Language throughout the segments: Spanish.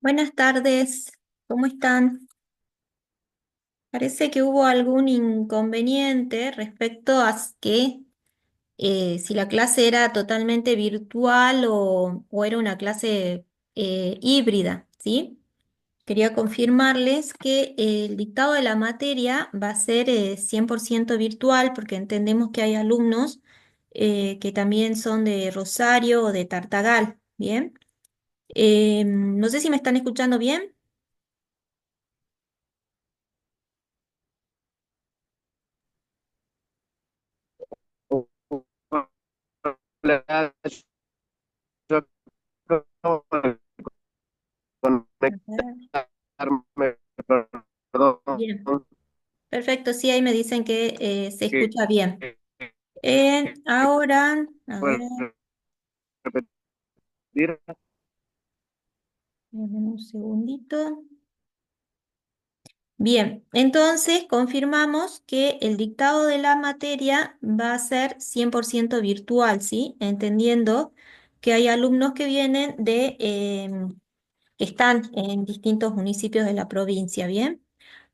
Buenas tardes, ¿cómo están? Parece que hubo algún inconveniente respecto a que si la clase era totalmente virtual o era una clase híbrida, ¿sí? Quería confirmarles que el dictado de la materia va a ser 100% virtual porque entendemos que hay alumnos que también son de Rosario o de Tartagal, ¿bien? No sé si me están escuchando bien. Hola, yo acabo de A ver. conectarme, perdón, Bien. Perfecto, sí, ahí me dicen que se que escucha bien. Ahora, a ver, puedes repetir. dame un segundito. Bien, entonces confirmamos que el dictado de la materia va a ser 100% virtual, ¿sí? Entendiendo que hay alumnos que vienen que están en distintos municipios de la provincia, ¿bien?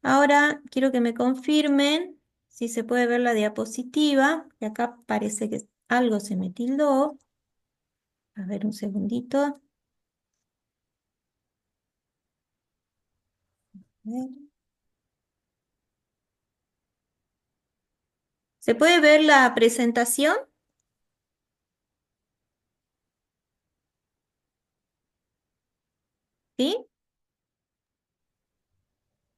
Ahora quiero que me confirmen si se puede ver la diapositiva, que acá parece que algo se me tildó. A ver, un segundito. A ver. ¿Se puede ver la presentación? ¿Sí?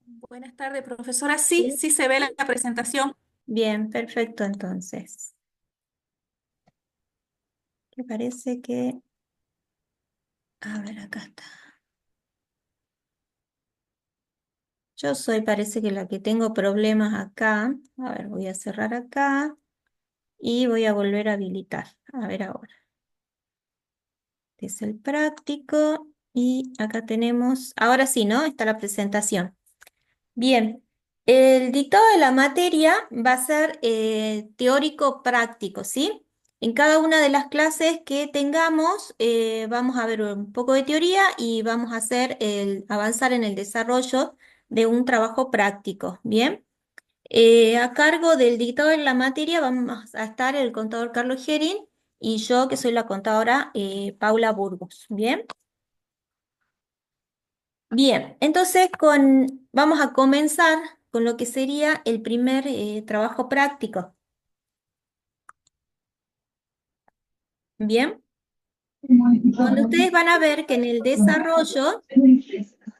Buenas tardes, profesora. Sí, Sí. sí se ve la presentación. Bien, perfecto entonces. Me parece que... A ver, acá está. Yo soy, parece que la que tengo problemas acá. A ver, voy a cerrar acá y voy a volver a habilitar. A ver ahora. Este es el práctico y acá tenemos... Ahora sí, ¿no? Está la presentación. Bien, el dictado de la materia va a ser teórico práctico, ¿sí? En cada una de las clases que tengamos vamos a ver un poco de teoría y vamos a avanzar en el desarrollo de un trabajo práctico, ¿bien? A cargo del dictado de la materia vamos a estar el contador Carlos Gerin y yo que soy la contadora Paula Burgos, ¿bien? Bien, entonces vamos a comenzar con lo que sería el primer trabajo práctico. Bien, donde ustedes van a ver que en el desarrollo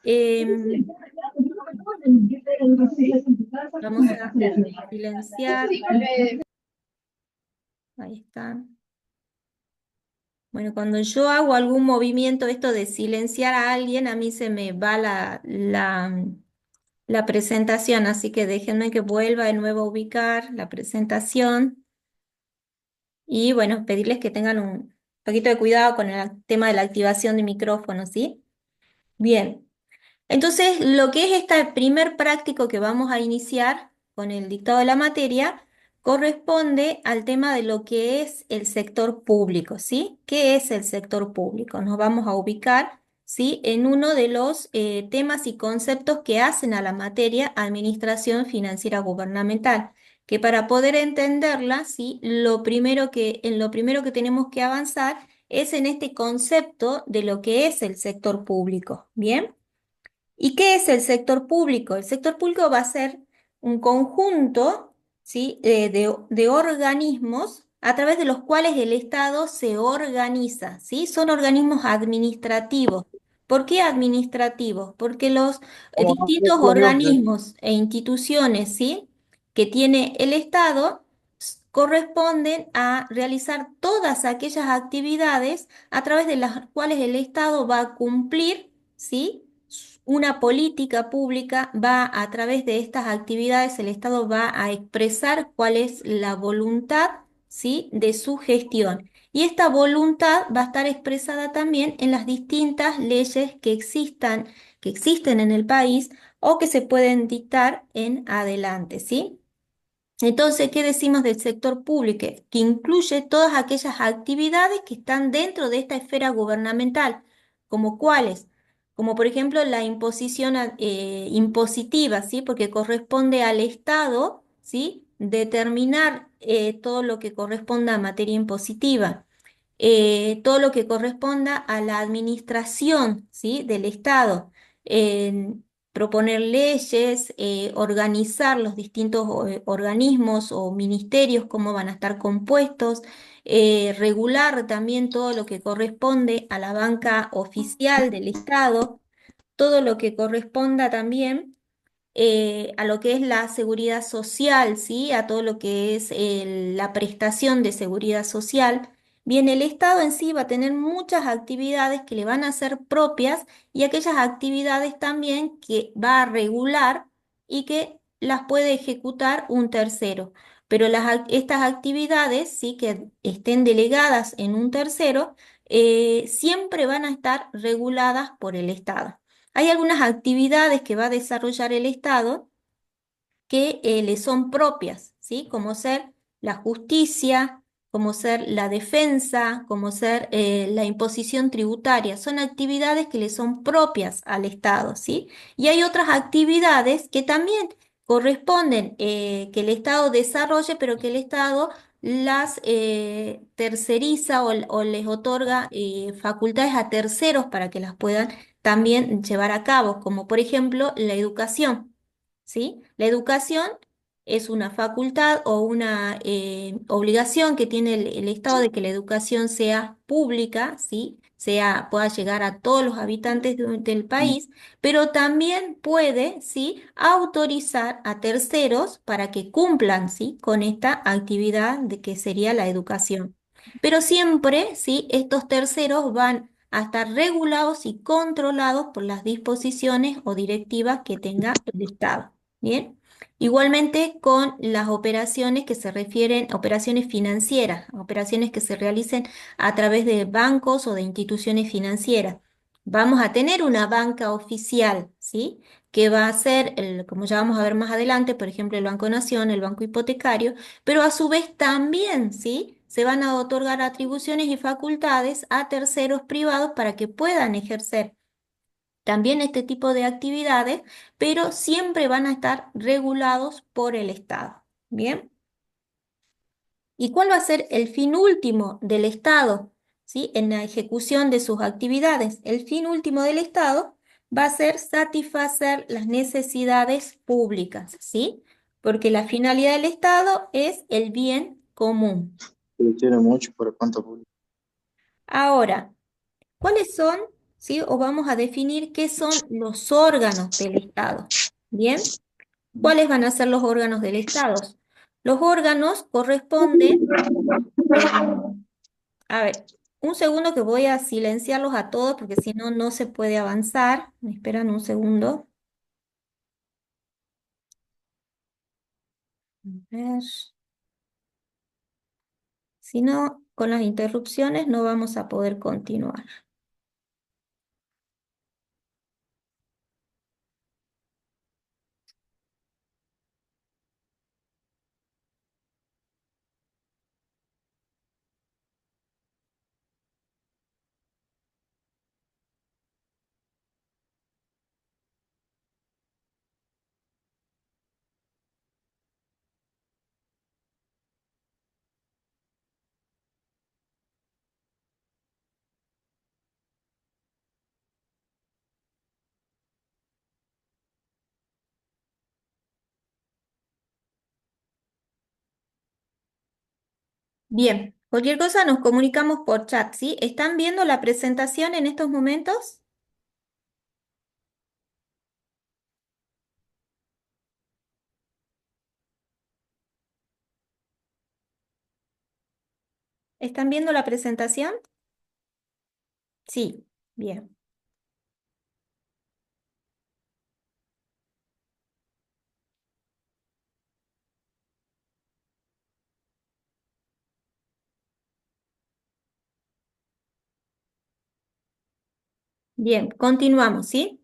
em, vamos a silenciar, ahí está. Bueno, cuando yo hago algún movimiento, esto de silenciar a alguien, a mí se me va la presentación, así que déjenme que vuelva de nuevo a ubicar la presentación. Y bueno, pedirles que tengan un poquito de cuidado con el tema de la activación de micrófono, ¿sí? Bien, entonces lo que es este primer práctico que vamos a iniciar con el dictado de la materia corresponde al tema de lo que es el sector público, ¿sí? ¿Qué es el sector público? Nos vamos a ubicar, ¿sí? En uno de los temas y conceptos que hacen a la materia Administración Financiera Gubernamental, que para poder entenderla, ¿sí? En lo primero que tenemos que avanzar es en este concepto de lo que es el sector público, ¿bien? ¿Y qué es el sector público? El sector público va a ser un conjunto, ¿sí? De organismos a través de los cuales el Estado se organiza, ¿sí? Son organismos administrativos. ¿Por qué administrativos? Porque los distintos organismos e instituciones, ¿sí? que tiene el Estado corresponden a realizar todas aquellas actividades a través de las cuales el Estado va a cumplir, ¿sí? Una política pública va a través de estas actividades, el Estado va a expresar cuál es la voluntad, ¿sí? de su gestión. Y esta voluntad va a estar expresada también en las distintas leyes que existen en el país o que se pueden dictar en adelante, ¿sí? Entonces, ¿qué decimos del sector público? Que incluye todas aquellas actividades que están dentro de esta esfera gubernamental, como cuáles, como por ejemplo la imposición impositiva, ¿sí? Porque corresponde al Estado, ¿sí? Determinar todo lo que corresponda a materia impositiva, todo lo que corresponda a la administración, ¿sí? Del Estado, proponer leyes, organizar los distintos organismos o ministerios, cómo van a estar compuestos, regular también todo lo que corresponde a la banca oficial del Estado, todo lo que corresponda también a lo que es la seguridad social, ¿sí? A todo lo que es la prestación de seguridad social. Bien, el Estado en sí va a tener muchas actividades que le van a ser propias y aquellas actividades también que va a regular y que las puede ejecutar un tercero. Pero estas actividades, sí, que estén delegadas en un tercero, siempre van a estar reguladas por el Estado. Hay algunas actividades que va a desarrollar el Estado que le son propias, ¿sí? Como ser la justicia, como ser la defensa, como ser la imposición tributaria. Son actividades que le son propias al Estado, ¿sí? Y hay otras actividades que también corresponden que el Estado desarrolle, pero que el Estado las terceriza o les otorga facultades a terceros para que las puedan también llevar a cabo, como por ejemplo la educación. ¿Sí? La educación es una facultad o una obligación que tiene el Estado de que la educación sea pública, ¿sí? Pueda llegar a todos los habitantes del país, pero también puede, ¿sí? Autorizar a terceros para que cumplan, ¿sí? Con esta actividad de que sería la educación. Pero siempre, ¿sí? Estos terceros van a estar regulados y controlados por las disposiciones o directivas que tenga el Estado. Bien, igualmente con las operaciones que se refieren a operaciones financieras, operaciones que se realicen a través de bancos o de instituciones financieras. Vamos a tener una banca oficial, ¿sí? Que va a ser, como ya vamos a ver más adelante, por ejemplo, el Banco Nación, el Banco Hipotecario, pero a su vez también, ¿sí? Se van a otorgar atribuciones y facultades a terceros privados para que puedan ejercer también este tipo de actividades, pero siempre van a estar regulados por el Estado. Bien, ¿y cuál va a ser el fin último del Estado? ¿Sí? En la ejecución de sus actividades. El fin último del Estado va a ser satisfacer las necesidades públicas, ¿sí? Porque la finalidad del Estado es el bien común. Pero tiene mucho para cuánto público. Ahora, ¿cuáles son, sí? O vamos a definir qué son los órganos del Estado. Bien. ¿Cuáles van a ser los órganos del Estado? Los órganos corresponden, a ver, un segundo que voy a silenciarlos a todos porque si no, no se puede avanzar. Me esperan un segundo. A ver. Si no, con las interrupciones no vamos a poder continuar. Bien, cualquier cosa nos comunicamos por chat, ¿sí? ¿Están viendo la presentación en estos momentos? ¿Están viendo la presentación? Sí, bien. Bien, continuamos, ¿sí?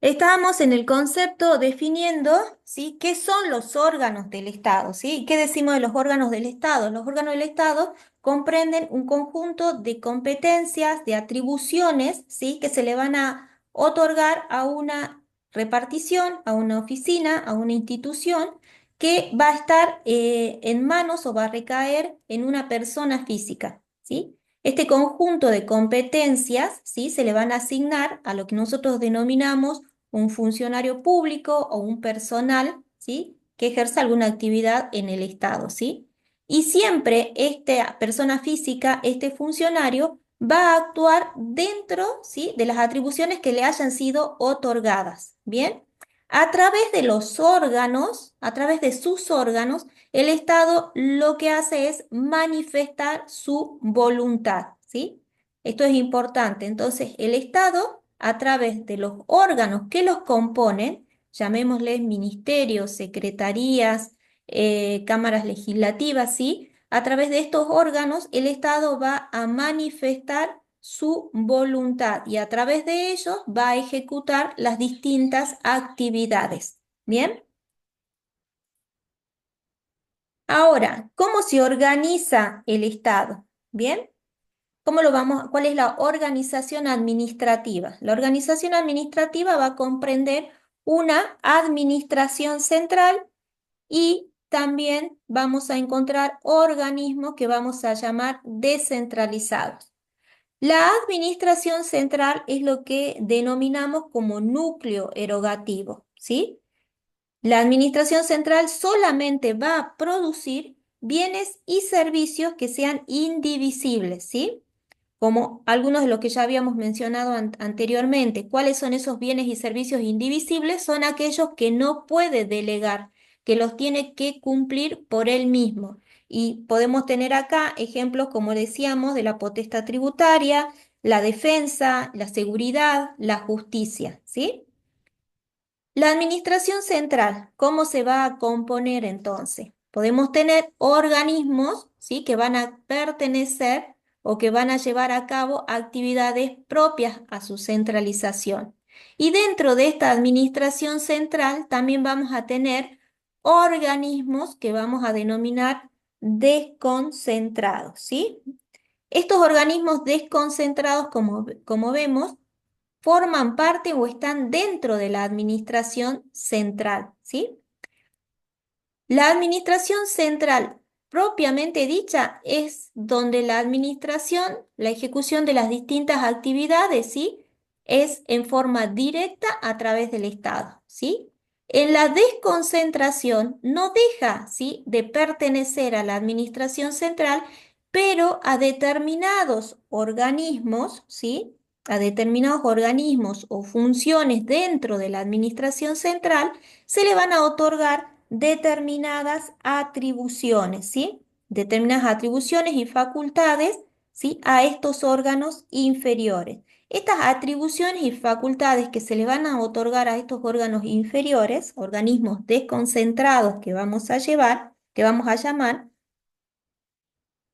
Estábamos en el concepto definiendo, ¿sí?, qué son los órganos del Estado, ¿sí? ¿Qué decimos de los órganos del Estado? Los órganos del Estado comprenden un conjunto de competencias, de atribuciones, ¿sí?, que se le van a otorgar a una repartición, a una oficina, a una institución que va a estar en manos o va a recaer en una persona física, ¿sí? Este conjunto de competencias, ¿sí?, se le van a asignar a lo que nosotros denominamos un funcionario público o un personal, ¿sí?, que ejerza alguna actividad en el Estado, ¿sí? Y siempre esta persona física, este funcionario, va a actuar dentro, ¿sí?, de las atribuciones que le hayan sido otorgadas, ¿bien? A través de los órganos, a través de sus órganos, el Estado lo que hace es manifestar su voluntad, ¿sí? Esto es importante. Entonces, el Estado, a través de los órganos que los componen, llamémosles ministerios, secretarías, cámaras legislativas, ¿sí? A través de estos órganos, el Estado va a manifestar su voluntad y a través de ellos va a ejecutar las distintas actividades. ¿Bien? Ahora, ¿cómo se organiza el Estado? ¿Bien? ¿Cuál es la organización administrativa? La organización administrativa va a comprender una administración central y también vamos a encontrar organismos que vamos a llamar descentralizados. La administración central es lo que denominamos como núcleo erogativo, ¿sí? La administración central solamente va a producir bienes y servicios que sean indivisibles, ¿sí? Como algunos de los que ya habíamos mencionado anteriormente. ¿Cuáles son esos bienes y servicios indivisibles? Son aquellos que no puede delegar, que los tiene que cumplir por él mismo. Y podemos tener acá ejemplos, como decíamos, de la potestad tributaria, la defensa, la seguridad, la justicia, ¿sí? La administración central, ¿cómo se va a componer entonces? Podemos tener organismos, ¿sí?, que van a pertenecer o que van a llevar a cabo actividades propias a su centralización. Y dentro de esta administración central también vamos a tener organismos que vamos a denominar desconcentrados, ¿sí? Estos organismos desconcentrados, como vemos, forman parte o están dentro de la administración central, ¿sí? La administración central propiamente dicha es donde la administración, la ejecución de las distintas actividades, ¿sí?, es en forma directa a través del Estado, ¿sí? En la desconcentración no deja, ¿sí?, de pertenecer a la administración central, pero a determinados organismos, ¿sí?, a determinados organismos o funciones dentro de la administración central, se le van a otorgar determinadas atribuciones, ¿sí? Determinadas atribuciones y facultades, ¿sí?, a estos órganos inferiores. Estas atribuciones y facultades que se le van a otorgar a estos órganos inferiores, organismos desconcentrados que vamos a llamar,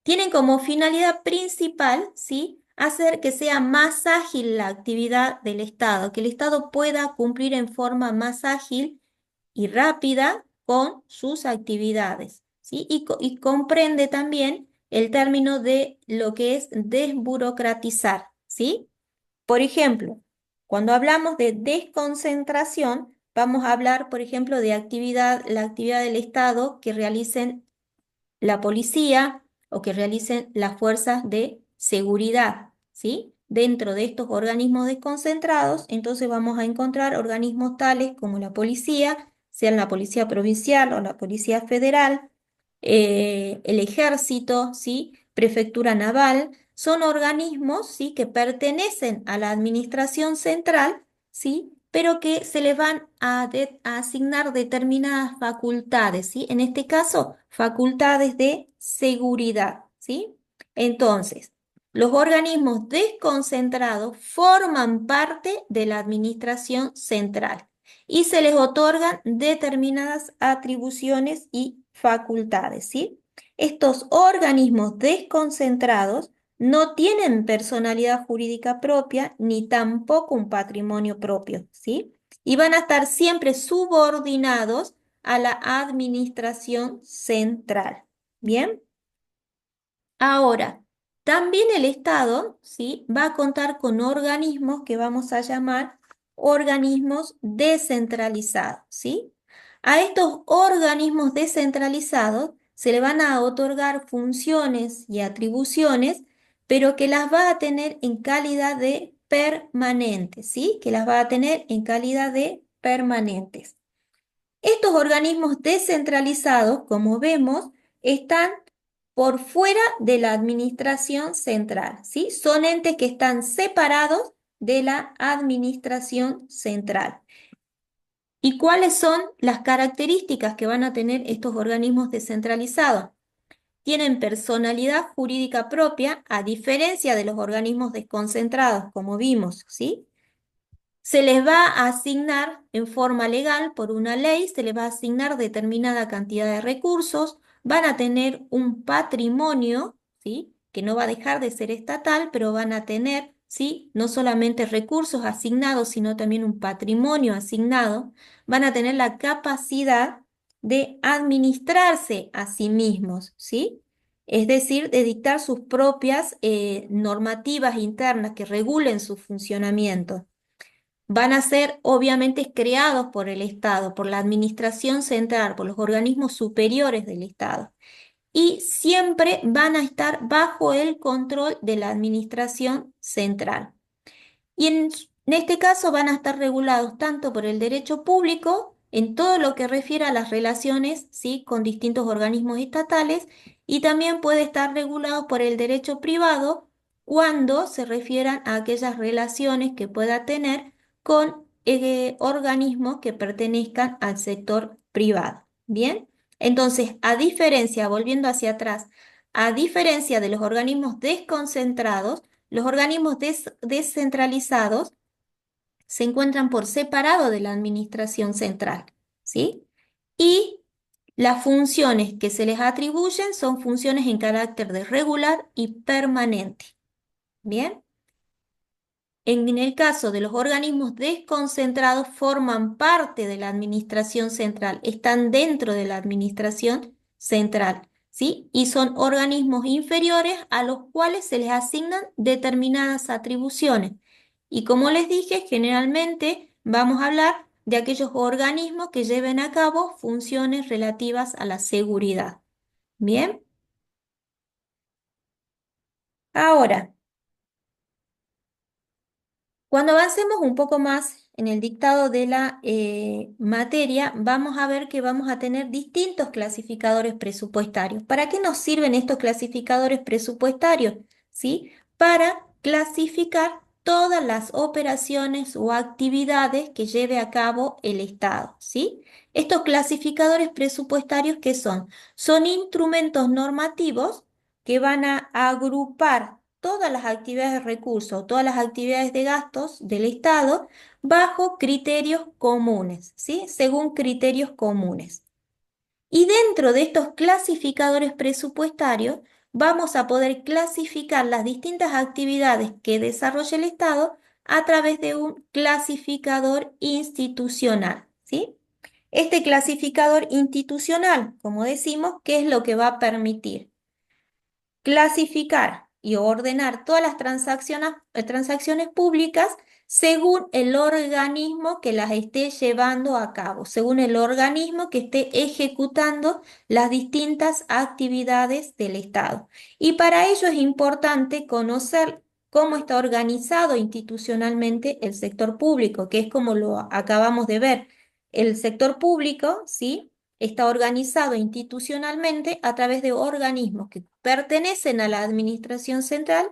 tienen como finalidad principal, ¿sí?, hacer que sea más ágil la actividad del Estado, que el Estado pueda cumplir en forma más ágil y rápida con sus actividades, ¿sí? Y comprende también el término de lo que es desburocratizar, ¿sí? Por ejemplo, cuando hablamos de desconcentración, vamos a hablar, por ejemplo, de la actividad del Estado que realicen la policía o que realicen las fuerzas de seguridad, ¿sí? Dentro de estos organismos desconcentrados, entonces vamos a encontrar organismos tales como la policía, sean la policía provincial o la policía federal, el ejército, ¿sí?, prefectura naval, son organismos, ¿sí?, que pertenecen a la administración central, ¿sí?, pero que se les van a asignar determinadas facultades, ¿sí? En este caso, facultades de seguridad, ¿sí? Entonces, los organismos desconcentrados forman parte de la administración central y se les otorgan determinadas atribuciones y facultades, ¿sí? Estos organismos desconcentrados no tienen personalidad jurídica propia ni tampoco un patrimonio propio, ¿sí? y van a estar siempre subordinados a la administración central. ¿Bien? Ahora, también el Estado, ¿sí? Va a contar con organismos que vamos a llamar organismos descentralizados, ¿sí? A estos organismos descentralizados se le van a otorgar funciones y atribuciones, pero que las va a tener en calidad de permanentes, ¿sí? Que las va a tener en calidad de permanentes. Estos organismos descentralizados, como vemos, están por fuera de la administración central, ¿sí? Son entes que están separados de la administración central. ¿Y cuáles son las características que van a tener estos organismos descentralizados? Tienen personalidad jurídica propia, a diferencia de los organismos desconcentrados, como vimos, ¿sí? Se les va a asignar en forma legal, por una ley, se les va a asignar determinada cantidad de recursos, van a tener un patrimonio, ¿sí? Que no va a dejar de ser estatal, pero van a tener, ¿sí? No solamente recursos asignados, sino también un patrimonio asignado, van a tener la capacidad de administrarse a sí mismos, ¿sí? Es decir, de dictar sus propias normativas internas que regulen su funcionamiento. Van a ser obviamente creados por el Estado, por la administración central, por los organismos superiores del Estado. Y siempre van a estar bajo el control de la administración central. Y en este caso van a estar regulados tanto por el derecho público, en todo lo que refiere a las relaciones, ¿sí? Con distintos organismos estatales, y también puede estar regulado por el derecho privado cuando se refieran a aquellas relaciones que pueda tener con organismos que pertenezcan al sector privado. ¿Bien? Entonces, a diferencia, volviendo hacia atrás, a diferencia de los organismos desconcentrados, los organismos descentralizados se encuentran por separado de la administración central, ¿sí? Y las funciones que se les atribuyen son funciones en carácter de regular y permanente. ¿Bien? En el caso de los organismos desconcentrados, forman parte de la administración central, están dentro de la administración central, ¿sí? Y son organismos inferiores a los cuales se les asignan determinadas atribuciones. Y como les dije, generalmente vamos a hablar de aquellos organismos que lleven a cabo funciones relativas a la seguridad. ¿Bien? Ahora, cuando avancemos un poco más en el dictado de la materia, vamos a ver que vamos a tener distintos clasificadores presupuestarios. ¿Para qué nos sirven estos clasificadores presupuestarios? ¿Sí? Para clasificar todas las operaciones o actividades que lleve a cabo el Estado. ¿Sí? Estos clasificadores presupuestarios, ¿qué son? Son instrumentos normativos que van a agrupar todas las actividades de recursos, todas las actividades de gastos del Estado bajo criterios comunes, ¿sí? Según criterios comunes. Y dentro de estos clasificadores presupuestarios vamos a poder clasificar las distintas actividades que desarrolla el Estado a través de un clasificador institucional, ¿sí? Este clasificador institucional, como decimos, ¿qué es lo que va a permitir? Clasificar y ordenar todas las transacciones públicas según el organismo que las esté llevando a cabo, según el organismo que esté ejecutando las distintas actividades del Estado. Y para ello es importante conocer cómo está organizado institucionalmente el sector público, que es como lo acabamos de ver. El sector público, ¿sí? Está organizado institucionalmente a través de organismos que pertenecen a la administración central,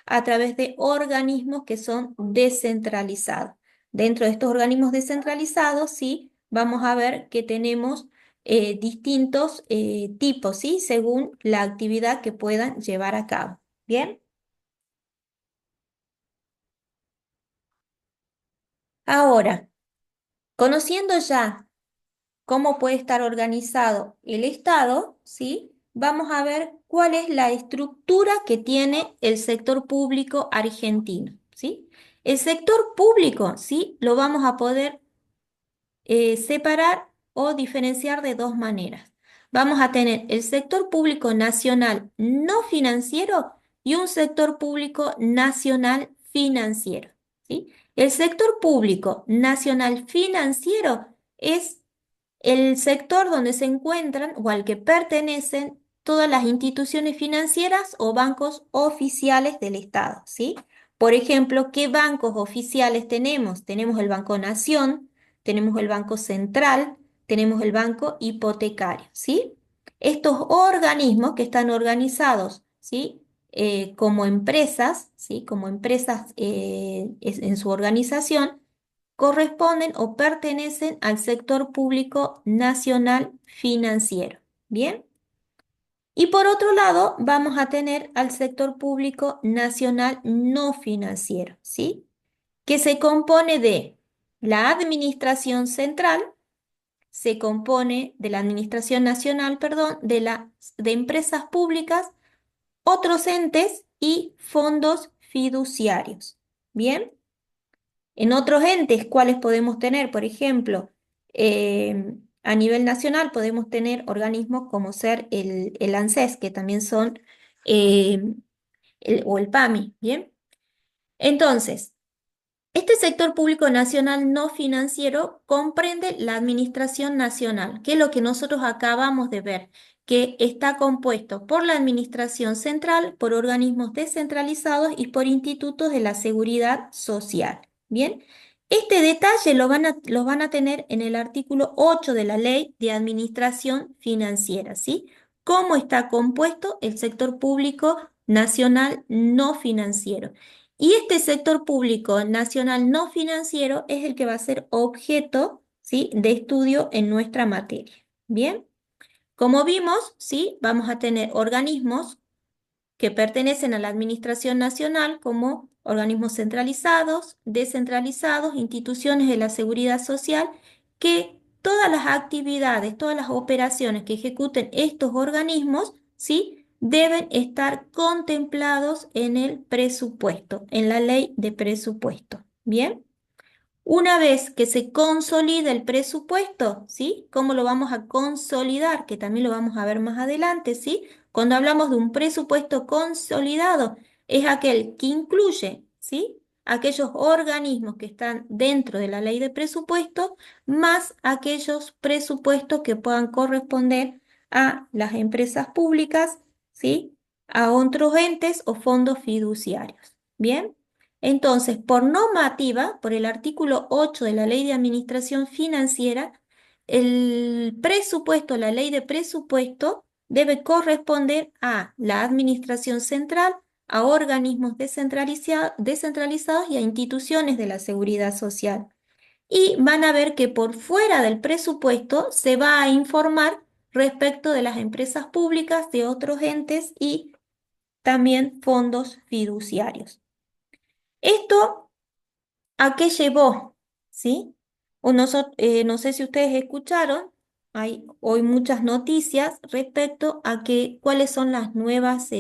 a través de organismos que son descentralizados. Dentro de estos organismos descentralizados, sí, vamos a ver que tenemos distintos tipos, ¿sí? Según la actividad que puedan llevar a cabo. ¿Bien? Ahora, conociendo ya cómo puede estar organizado el Estado, ¿sí? Vamos a ver cuál es la estructura que tiene el sector público argentino, ¿sí? El sector público, ¿sí? Lo vamos a poder separar o diferenciar de dos maneras. Vamos a tener el sector público nacional no financiero y un sector público nacional financiero, ¿sí? El sector público nacional financiero es el sector donde se encuentran o al que pertenecen todas las instituciones financieras o bancos oficiales del Estado, ¿sí? Por ejemplo, ¿qué bancos oficiales tenemos? Tenemos el Banco Nación, tenemos el Banco Central, tenemos el Banco Hipotecario, ¿sí? Estos organismos que están organizados, ¿sí? Como empresas, ¿sí? Como empresas en su organización, corresponden o pertenecen al sector público nacional financiero. ¿Bien? Y por otro lado, vamos a tener al sector público nacional no financiero, ¿sí? Que se compone de la administración central, se compone de la administración nacional, perdón, de empresas públicas, otros entes y fondos fiduciarios. ¿Bien? En otros entes, ¿cuáles podemos tener? Por ejemplo, a nivel nacional podemos tener organismos como ser el ANSES, que también son, eh, o el PAMI, ¿bien? Entonces, este sector público nacional no financiero comprende la administración nacional, que es lo que nosotros acabamos de ver, que está compuesto por la administración central, por organismos descentralizados y por institutos de la seguridad social. Bien, este detalle lo van a tener en el artículo 8 de la Ley de Administración Financiera, ¿sí? ¿Cómo está compuesto el sector público nacional no financiero? Y este sector público nacional no financiero es el que va a ser objeto, ¿sí?, de estudio en nuestra materia. Bien, como vimos, ¿sí?, vamos a tener organismos que pertenecen a la administración nacional como organismos centralizados, descentralizados, instituciones de la seguridad social, que todas las actividades, todas las operaciones que ejecuten estos organismos, ¿sí?, deben estar contemplados en el presupuesto, en la ley de presupuesto. ¿Bien? Una vez que se consolida el presupuesto, ¿sí? ¿Cómo lo vamos a consolidar? Que también lo vamos a ver más adelante, ¿sí? Cuando hablamos de un presupuesto consolidado, es aquel que incluye, ¿sí?, aquellos organismos que están dentro de la ley de presupuesto, más aquellos presupuestos que puedan corresponder a las empresas públicas, ¿sí?, a otros entes o fondos fiduciarios. ¿Bien? Entonces, por normativa, por el artículo 8 de la Ley de Administración Financiera, el presupuesto, la ley de presupuesto, debe corresponder a la administración central, a organismos descentralizados y a instituciones de la seguridad social. Y van a ver que por fuera del presupuesto se va a informar respecto de las empresas públicas, de otros entes y también fondos fiduciarios. Esto, ¿a qué llevó? ¿Sí? No sé si ustedes escucharon, hay hoy muchas noticias respecto a cuáles son las nuevas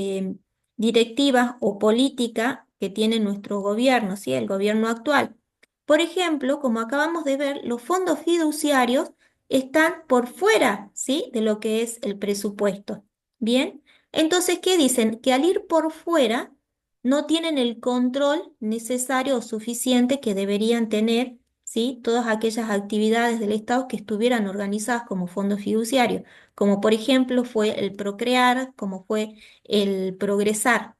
directivas o políticas que tiene nuestro gobierno, ¿sí? El gobierno actual. Por ejemplo, como acabamos de ver, los fondos fiduciarios están por fuera, ¿sí?, de lo que es el presupuesto. Bien, entonces, ¿qué dicen? Que al ir por fuera no tienen el control necesario o suficiente que deberían tener, ¿sí?, todas aquellas actividades del Estado que estuvieran organizadas como fondos fiduciarios, como por ejemplo fue el Procrear, como fue el Progresar.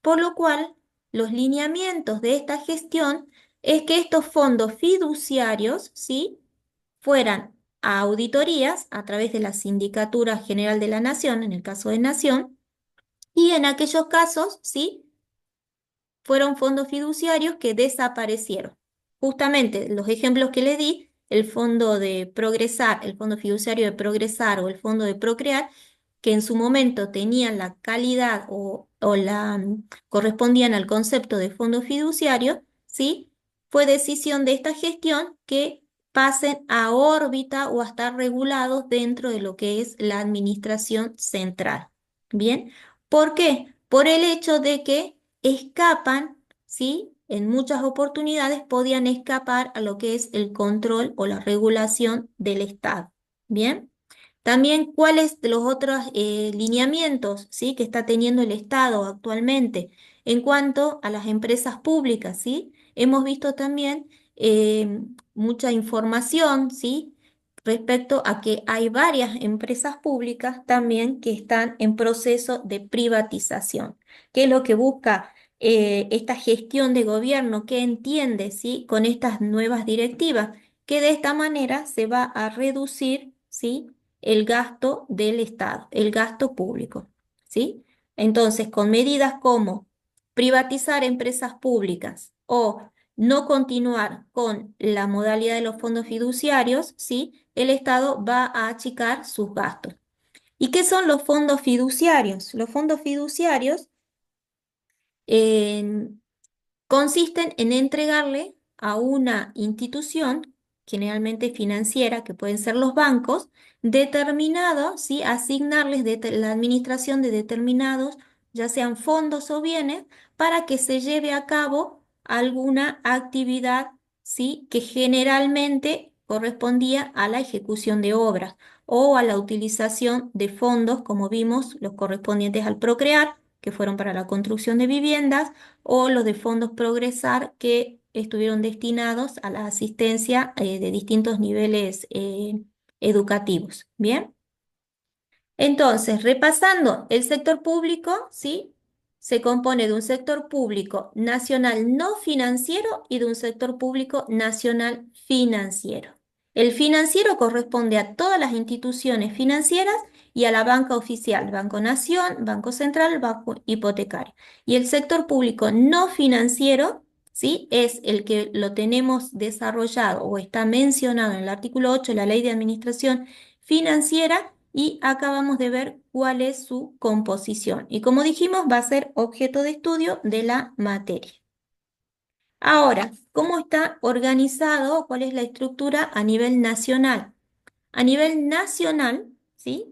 Por lo cual, los lineamientos de esta gestión es que estos fondos fiduciarios, ¿sí?, fueran a auditorías a través de la Sindicatura General de la Nación, en el caso de Nación, y en aquellos casos, ¿sí?, fueron fondos fiduciarios que desaparecieron. Justamente los ejemplos que le di, el fondo de Progresar, el fondo fiduciario de Progresar o el fondo de Procrear, que en su momento tenían la calidad correspondían al concepto de fondo fiduciario, ¿sí? Fue decisión de esta gestión que pasen a órbita o a estar regulados dentro de lo que es la administración central. ¿Bien? ¿Por qué? Por el hecho de que escapan, ¿sí?, en muchas oportunidades podían escapar a lo que es el control o la regulación del Estado. ¿Bien? También, ¿cuáles de los otros lineamientos, ¿sí?, que está teniendo el Estado actualmente en cuanto a las empresas públicas? ¿Sí? Hemos visto también mucha información, ¿sí?, respecto a que hay varias empresas públicas también que están en proceso de privatización. ¿Qué es lo que busca esta gestión de gobierno? ¿Qué entiende, ¿sí?, con estas nuevas directivas? Que de esta manera se va a reducir, ¿sí?, el gasto del Estado, el gasto público, ¿sí? Entonces, con medidas como privatizar empresas públicas o no continuar con la modalidad de los fondos fiduciarios, ¿sí?, el Estado va a achicar sus gastos. ¿Y qué son los fondos fiduciarios? Los fondos fiduciarios eh, consisten en entregarle a una institución, generalmente financiera, que pueden ser los bancos, determinado, ¿sí?, asignarles la administración de determinados, ya sean fondos o bienes, para que se lleve a cabo alguna actividad, ¿sí?, que generalmente correspondía a la ejecución de obras o a la utilización de fondos, como vimos, los correspondientes al Procrear, que fueron para la construcción de viviendas, o los de fondos Progresar que estuvieron destinados a la asistencia de distintos niveles educativos. ¿Bien? Entonces, repasando, el sector público, ¿sí?, se compone de un sector público nacional no financiero y de un sector público nacional financiero. El financiero corresponde a todas las instituciones financieras y a la banca oficial, Banco Nación, Banco Central, Banco Hipotecario. Y el sector público no financiero, ¿sí?, es el que lo tenemos desarrollado o está mencionado en el artículo 8 de la Ley de Administración Financiera, y acabamos de ver cuál es su composición. Y como dijimos, va a ser objeto de estudio de la materia. Ahora, ¿cómo está organizado? ¿Cuál es la estructura a nivel nacional? A nivel nacional, ¿sí?,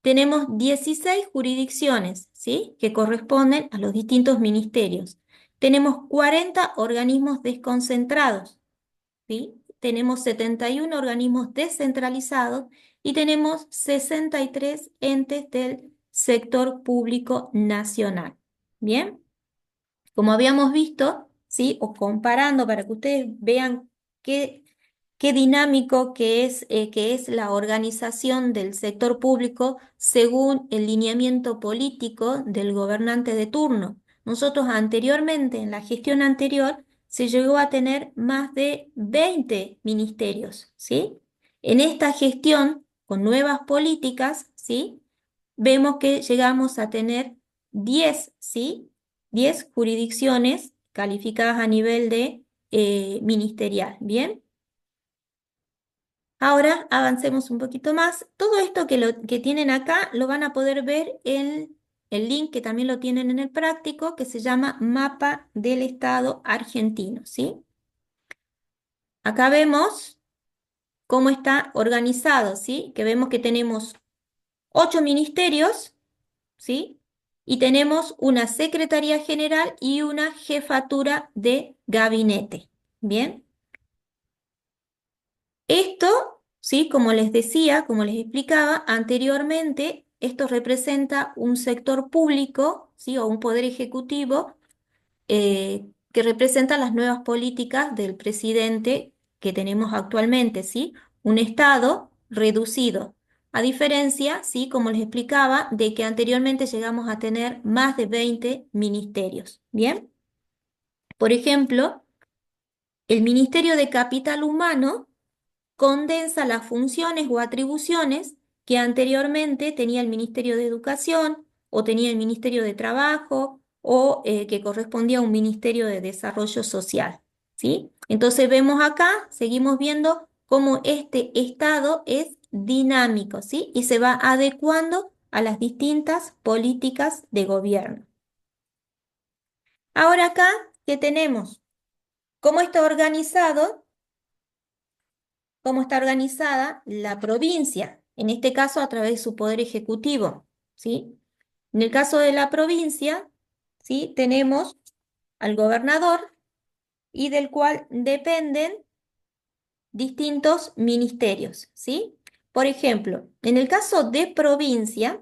tenemos 16 jurisdicciones, ¿sí?, que corresponden a los distintos ministerios. Tenemos 40 organismos desconcentrados, ¿sí? Tenemos 71 organismos descentralizados y tenemos 63 entes del sector público nacional. ¿Bien? Como habíamos visto, ¿sí?, o comparando para que ustedes vean qué, qué dinámico que es la organización del sector público según el lineamiento político del gobernante de turno. Nosotros anteriormente, en la gestión anterior, se llegó a tener más de 20 ministerios, ¿sí? En esta gestión, con nuevas políticas, ¿sí?, vemos que llegamos a tener 10, ¿sí?, 10 jurisdicciones calificadas a nivel de ministerial. ¿Bien? Ahora avancemos un poquito más. Todo esto que tienen acá lo van a poder ver en el link que también lo tienen en el práctico, que se llama Mapa del Estado Argentino, ¿sí? Acá vemos cómo está organizado, ¿sí? Que vemos que tenemos 8 ministerios, ¿sí? Y tenemos una Secretaría General y una Jefatura de Gabinete. ¿Bien? Esto, ¿sí?, como les decía, como les explicaba anteriormente, esto representa un sector público, ¿sí?, o un poder ejecutivo que representa las nuevas políticas del presidente que tenemos actualmente, ¿sí? Un Estado reducido. A diferencia, ¿sí?, como les explicaba, de que anteriormente llegamos a tener más de 20 ministerios. ¿Bien? Por ejemplo, el Ministerio de Capital Humano condensa las funciones o atribuciones que anteriormente tenía el Ministerio de Educación o tenía el Ministerio de Trabajo o que correspondía a un Ministerio de Desarrollo Social, ¿sí? Entonces vemos acá, seguimos viendo cómo este estado es dinámico, ¿sí?, y se va adecuando a las distintas políticas de gobierno. Ahora acá, ¿qué tenemos? ¿Cómo está organizado? ¿Cómo está organizada la provincia? En este caso, a través de su poder ejecutivo, ¿sí? En el caso de la provincia, ¿sí?, tenemos al gobernador, y del cual dependen distintos ministerios, ¿sí? Por ejemplo, en el caso de provincia,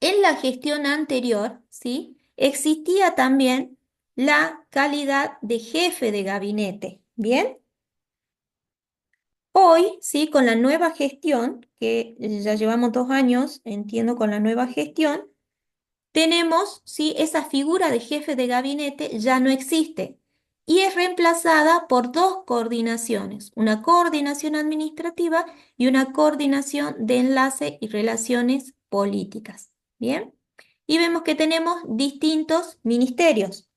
en la gestión anterior, ¿sí? Existía también la calidad de jefe de gabinete, ¿bien? Hoy, sí, con la nueva gestión, que ya llevamos 2 años, entiendo, con la nueva gestión, tenemos, sí, esa figura de jefe de gabinete ya no existe y es reemplazada por dos coordinaciones, una coordinación administrativa y una coordinación de enlace y relaciones políticas. ¿Bien? Y vemos que tenemos distintos ministerios,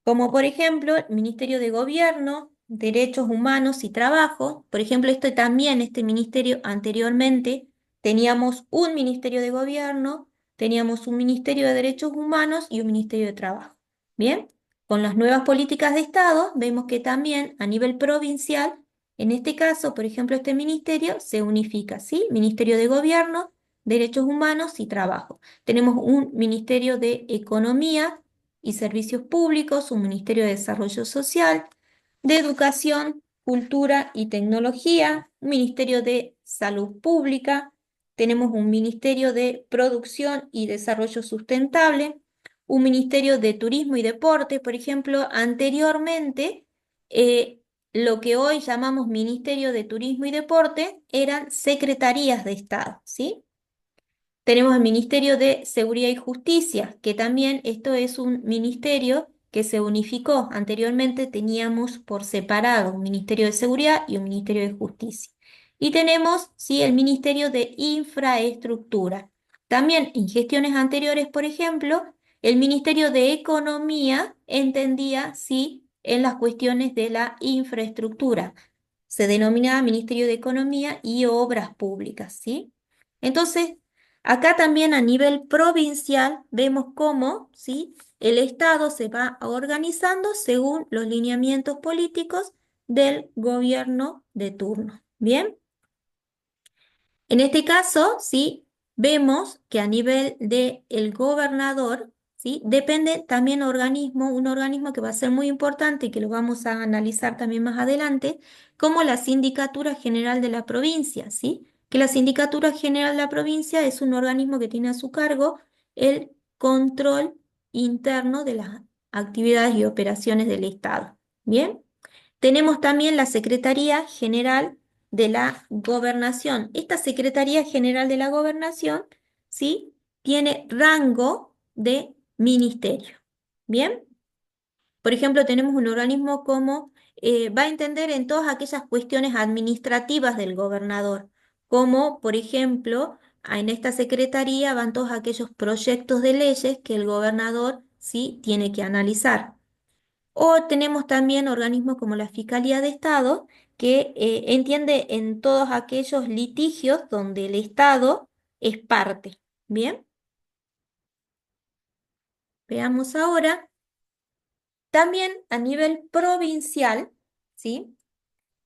como por ejemplo el Ministerio de Gobierno, Derechos Humanos y Trabajo. Por ejemplo, este ministerio anteriormente teníamos un Ministerio de Gobierno, teníamos un Ministerio de Derechos Humanos y un Ministerio de Trabajo. Bien, con las nuevas políticas de Estado vemos que también a nivel provincial, en este caso, por ejemplo, este ministerio se unifica, ¿sí? Ministerio de Gobierno, Derechos Humanos y Trabajo. Tenemos un Ministerio de Economía y Servicios Públicos, un Ministerio de Desarrollo Social, de Educación, Cultura y Tecnología, un Ministerio de Salud Pública, tenemos un Ministerio de Producción y Desarrollo Sustentable, un Ministerio de Turismo y Deporte. Por ejemplo, anteriormente, lo que hoy llamamos Ministerio de Turismo y Deporte eran secretarías de Estado, ¿sí? Tenemos el Ministerio de Seguridad y Justicia, que también esto es un ministerio que se unificó. Anteriormente teníamos por separado un Ministerio de Seguridad y un Ministerio de Justicia. Y tenemos, sí, el Ministerio de Infraestructura. También en gestiones anteriores, por ejemplo, el Ministerio de Economía entendía, sí, en las cuestiones de la infraestructura. Se denominaba Ministerio de Economía y Obras Públicas, ¿sí? Entonces, acá también a nivel provincial vemos cómo, ¿sí?, el Estado se va organizando según los lineamientos políticos del gobierno de turno. ¿Bien? En este caso, ¿sí?, vemos que a nivel del gobernador, ¿sí?, depende también un organismo que va a ser muy importante y que lo vamos a analizar también más adelante, como la Sindicatura General de la Provincia, ¿sí? Que la Sindicatura General de la Provincia es un organismo que tiene a su cargo el control interno de las actividades y operaciones del Estado. ¿Bien? Tenemos también la Secretaría General de la Gobernación. Esta Secretaría General de la Gobernación, ¿sí?, tiene rango de ministerio. ¿Bien? Por ejemplo, tenemos un organismo como va a entender en todas aquellas cuestiones administrativas del gobernador, como por ejemplo, en esta secretaría van todos aquellos proyectos de leyes que el gobernador, sí, tiene que analizar. O tenemos también organismos como la Fiscalía de Estado, que entiende en todos aquellos litigios donde el Estado es parte. Bien, veamos ahora. También a nivel provincial, ¿sí?,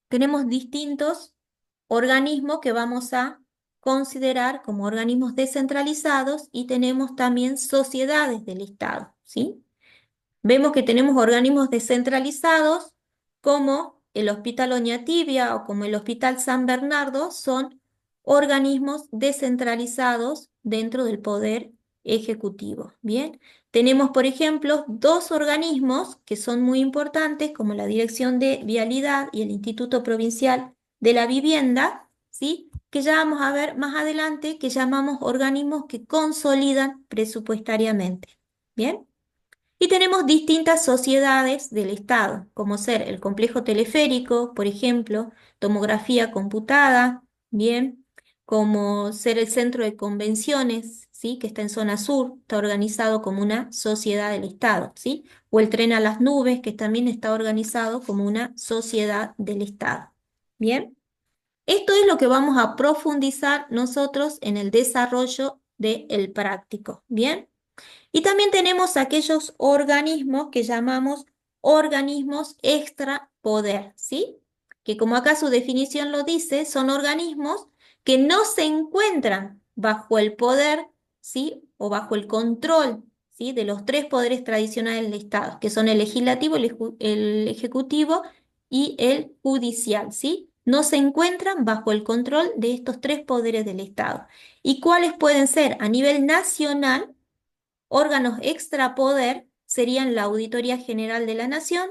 tenemos distintos organismos que vamos a considerar como organismos descentralizados y tenemos también sociedades del Estado, ¿sí? Vemos que tenemos organismos descentralizados como el Hospital Oñatibia o como el Hospital San Bernardo, son organismos descentralizados dentro del Poder Ejecutivo. Bien, tenemos, por ejemplo, dos organismos que son muy importantes, como la Dirección de Vialidad y el Instituto Provincial de la Vivienda, ¿sí?, que ya vamos a ver más adelante, que llamamos organismos que consolidan presupuestariamente. Bien. Y tenemos distintas sociedades del Estado, como ser el complejo teleférico, por ejemplo, tomografía computada, bien, como ser el centro de convenciones, ¿sí?, que está en zona sur, está organizado como una sociedad del Estado, ¿sí? O el tren a las nubes, que también está organizado como una sociedad del Estado. Bien, esto es lo que vamos a profundizar nosotros en el desarrollo del práctico, ¿bien? Y también tenemos aquellos organismos que llamamos organismos extra poder, ¿sí? Que como acá su definición lo dice, son organismos que no se encuentran bajo el poder, ¿sí?, o bajo el control, ¿sí? De los tres poderes tradicionales del Estado, que son el legislativo, el ejecutivo y el judicial, ¿sí? No se encuentran bajo el control de estos tres poderes del Estado. ¿Y cuáles pueden ser? A nivel nacional, órganos extrapoder serían la Auditoría General de la Nación,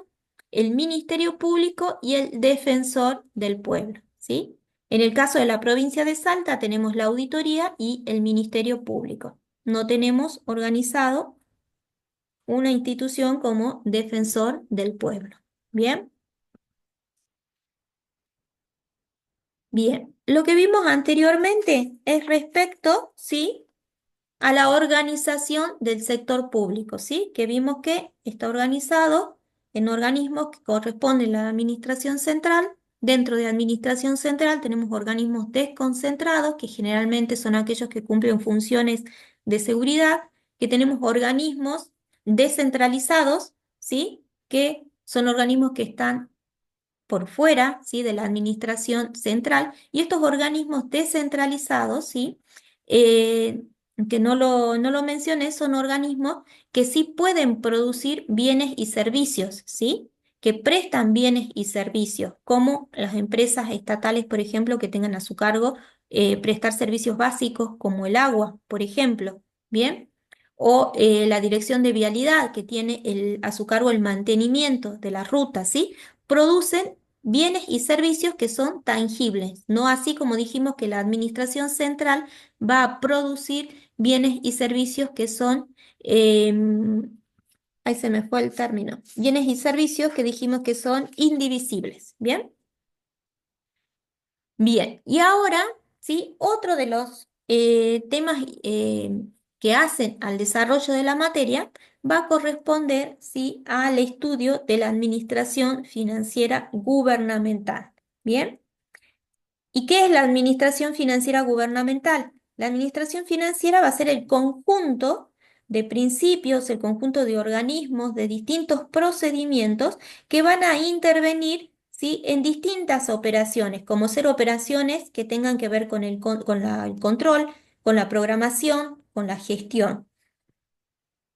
el Ministerio Público y el Defensor del Pueblo, ¿sí? En el caso de la provincia de Salta tenemos la Auditoría y el Ministerio Público. No tenemos organizado una institución como Defensor del Pueblo. ¿Bien? Bien. Lo que vimos anteriormente es respecto, ¿sí?, a la organización del sector público, ¿sí? Que vimos que está organizado en organismos que corresponden a la administración central. Dentro de administración central tenemos organismos desconcentrados, que generalmente son aquellos que cumplen funciones de seguridad, que tenemos organismos descentralizados, ¿sí? Que son organismos que están por fuera, ¿sí?, de la administración central, y estos organismos descentralizados, ¿sí?, Eh, que no lo mencioné, son organismos que sí pueden producir bienes y servicios, ¿sí?, que prestan bienes y servicios, como las empresas estatales, por ejemplo, que tengan a su cargo prestar servicios básicos como el agua, por ejemplo, ¿bien? O la dirección de vialidad, que tiene a su cargo el mantenimiento de la ruta, ¿sí? Producen bienes y servicios que son tangibles, no así como dijimos que la administración central va a producir bienes y servicios que son, ahí se me fue el término, bienes y servicios que dijimos que son indivisibles, ¿bien? Bien, y ahora, ¿sí? Otro de los temas que hacen al desarrollo de la materia va a corresponder, ¿sí?, al estudio de la administración financiera gubernamental. ¿Bien? ¿Y qué es la administración financiera gubernamental? La administración financiera va a ser el conjunto de principios, el conjunto de organismos, de distintos procedimientos que van a intervenir, ¿sí?, en distintas operaciones, como ser operaciones que tengan que ver con el control, con la programación, con la gestión.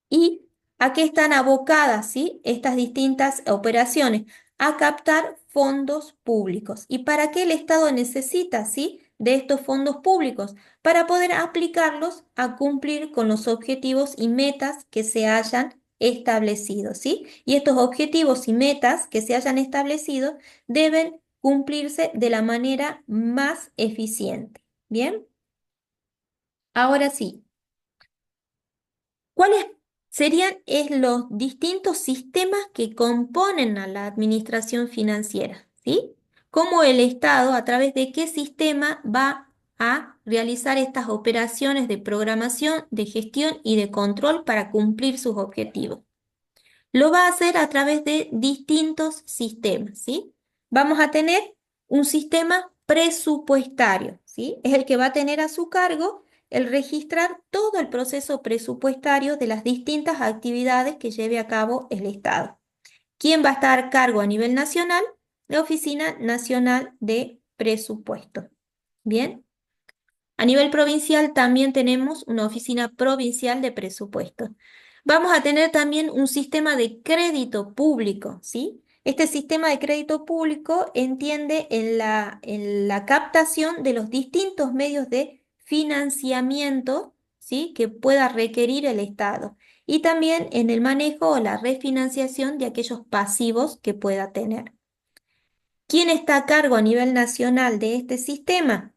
¿Y a qué están abocadas, sí, estas distintas operaciones? A captar fondos públicos. ¿Y para qué el Estado necesita, sí, de estos fondos públicos? Para poder aplicarlos a cumplir con los objetivos y metas que se hayan establecido, ¿sí? Y estos objetivos y metas que se hayan establecido deben cumplirse de la manera más eficiente. ¿Bien? Ahora sí. ¿Cuáles serían los distintos sistemas que componen a la administración financiera? ¿Sí? ¿Cómo el Estado, a través de qué sistema va a realizar estas operaciones de programación, de gestión y de control para cumplir sus objetivos? Lo va a hacer a través de distintos sistemas, ¿sí? Vamos a tener un sistema presupuestario, ¿sí? Es el que va a tener a su cargo el registrar todo el proceso presupuestario de las distintas actividades que lleve a cabo el Estado. ¿Quién va a estar a cargo a nivel nacional? La Oficina Nacional de Presupuesto. ¿Bien? A nivel provincial también tenemos una oficina provincial de presupuesto. Vamos a tener también un sistema de crédito público, ¿sí? Este sistema de crédito público entiende en la captación de los distintos medios de financiamiento, ¿sí?, que pueda requerir el Estado, y también en el manejo o la refinanciación de aquellos pasivos que pueda tener. ¿Quién está a cargo a nivel nacional de este sistema?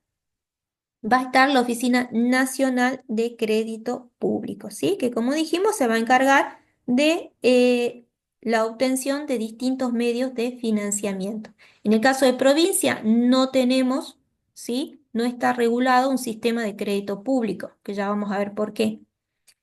Va a estar la Oficina Nacional de Crédito Público, ¿sí? Que como dijimos se va a encargar de la obtención de distintos medios de financiamiento. En el caso de provincia no tenemos, ¿sí?, no está regulado un sistema de crédito público, que ya vamos a ver por qué.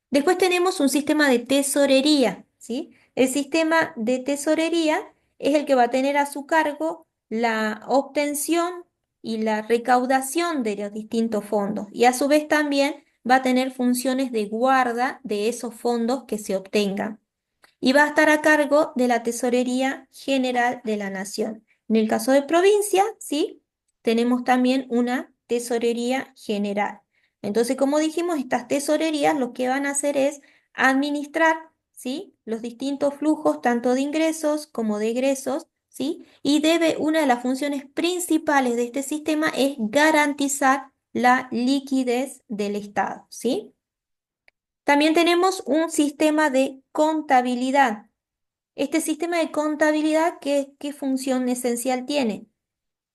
Después tenemos un sistema de tesorería, ¿sí? El sistema de tesorería es el que va a tener a su cargo la obtención y la recaudación de los distintos fondos, y a su vez también va a tener funciones de guarda de esos fondos que se obtengan. Y va a estar a cargo de la Tesorería General de la Nación. En el caso de provincia, ¿sí?, tenemos también una Tesorería General. Entonces, como dijimos, estas tesorerías lo que van a hacer es administrar, ¿sí?, los distintos flujos, tanto de ingresos como de egresos, ¿sí? Y una de las funciones principales de este sistema es garantizar la liquidez del Estado, ¿sí? También tenemos un sistema de contabilidad. Este sistema de contabilidad, ¿qué función esencial tiene?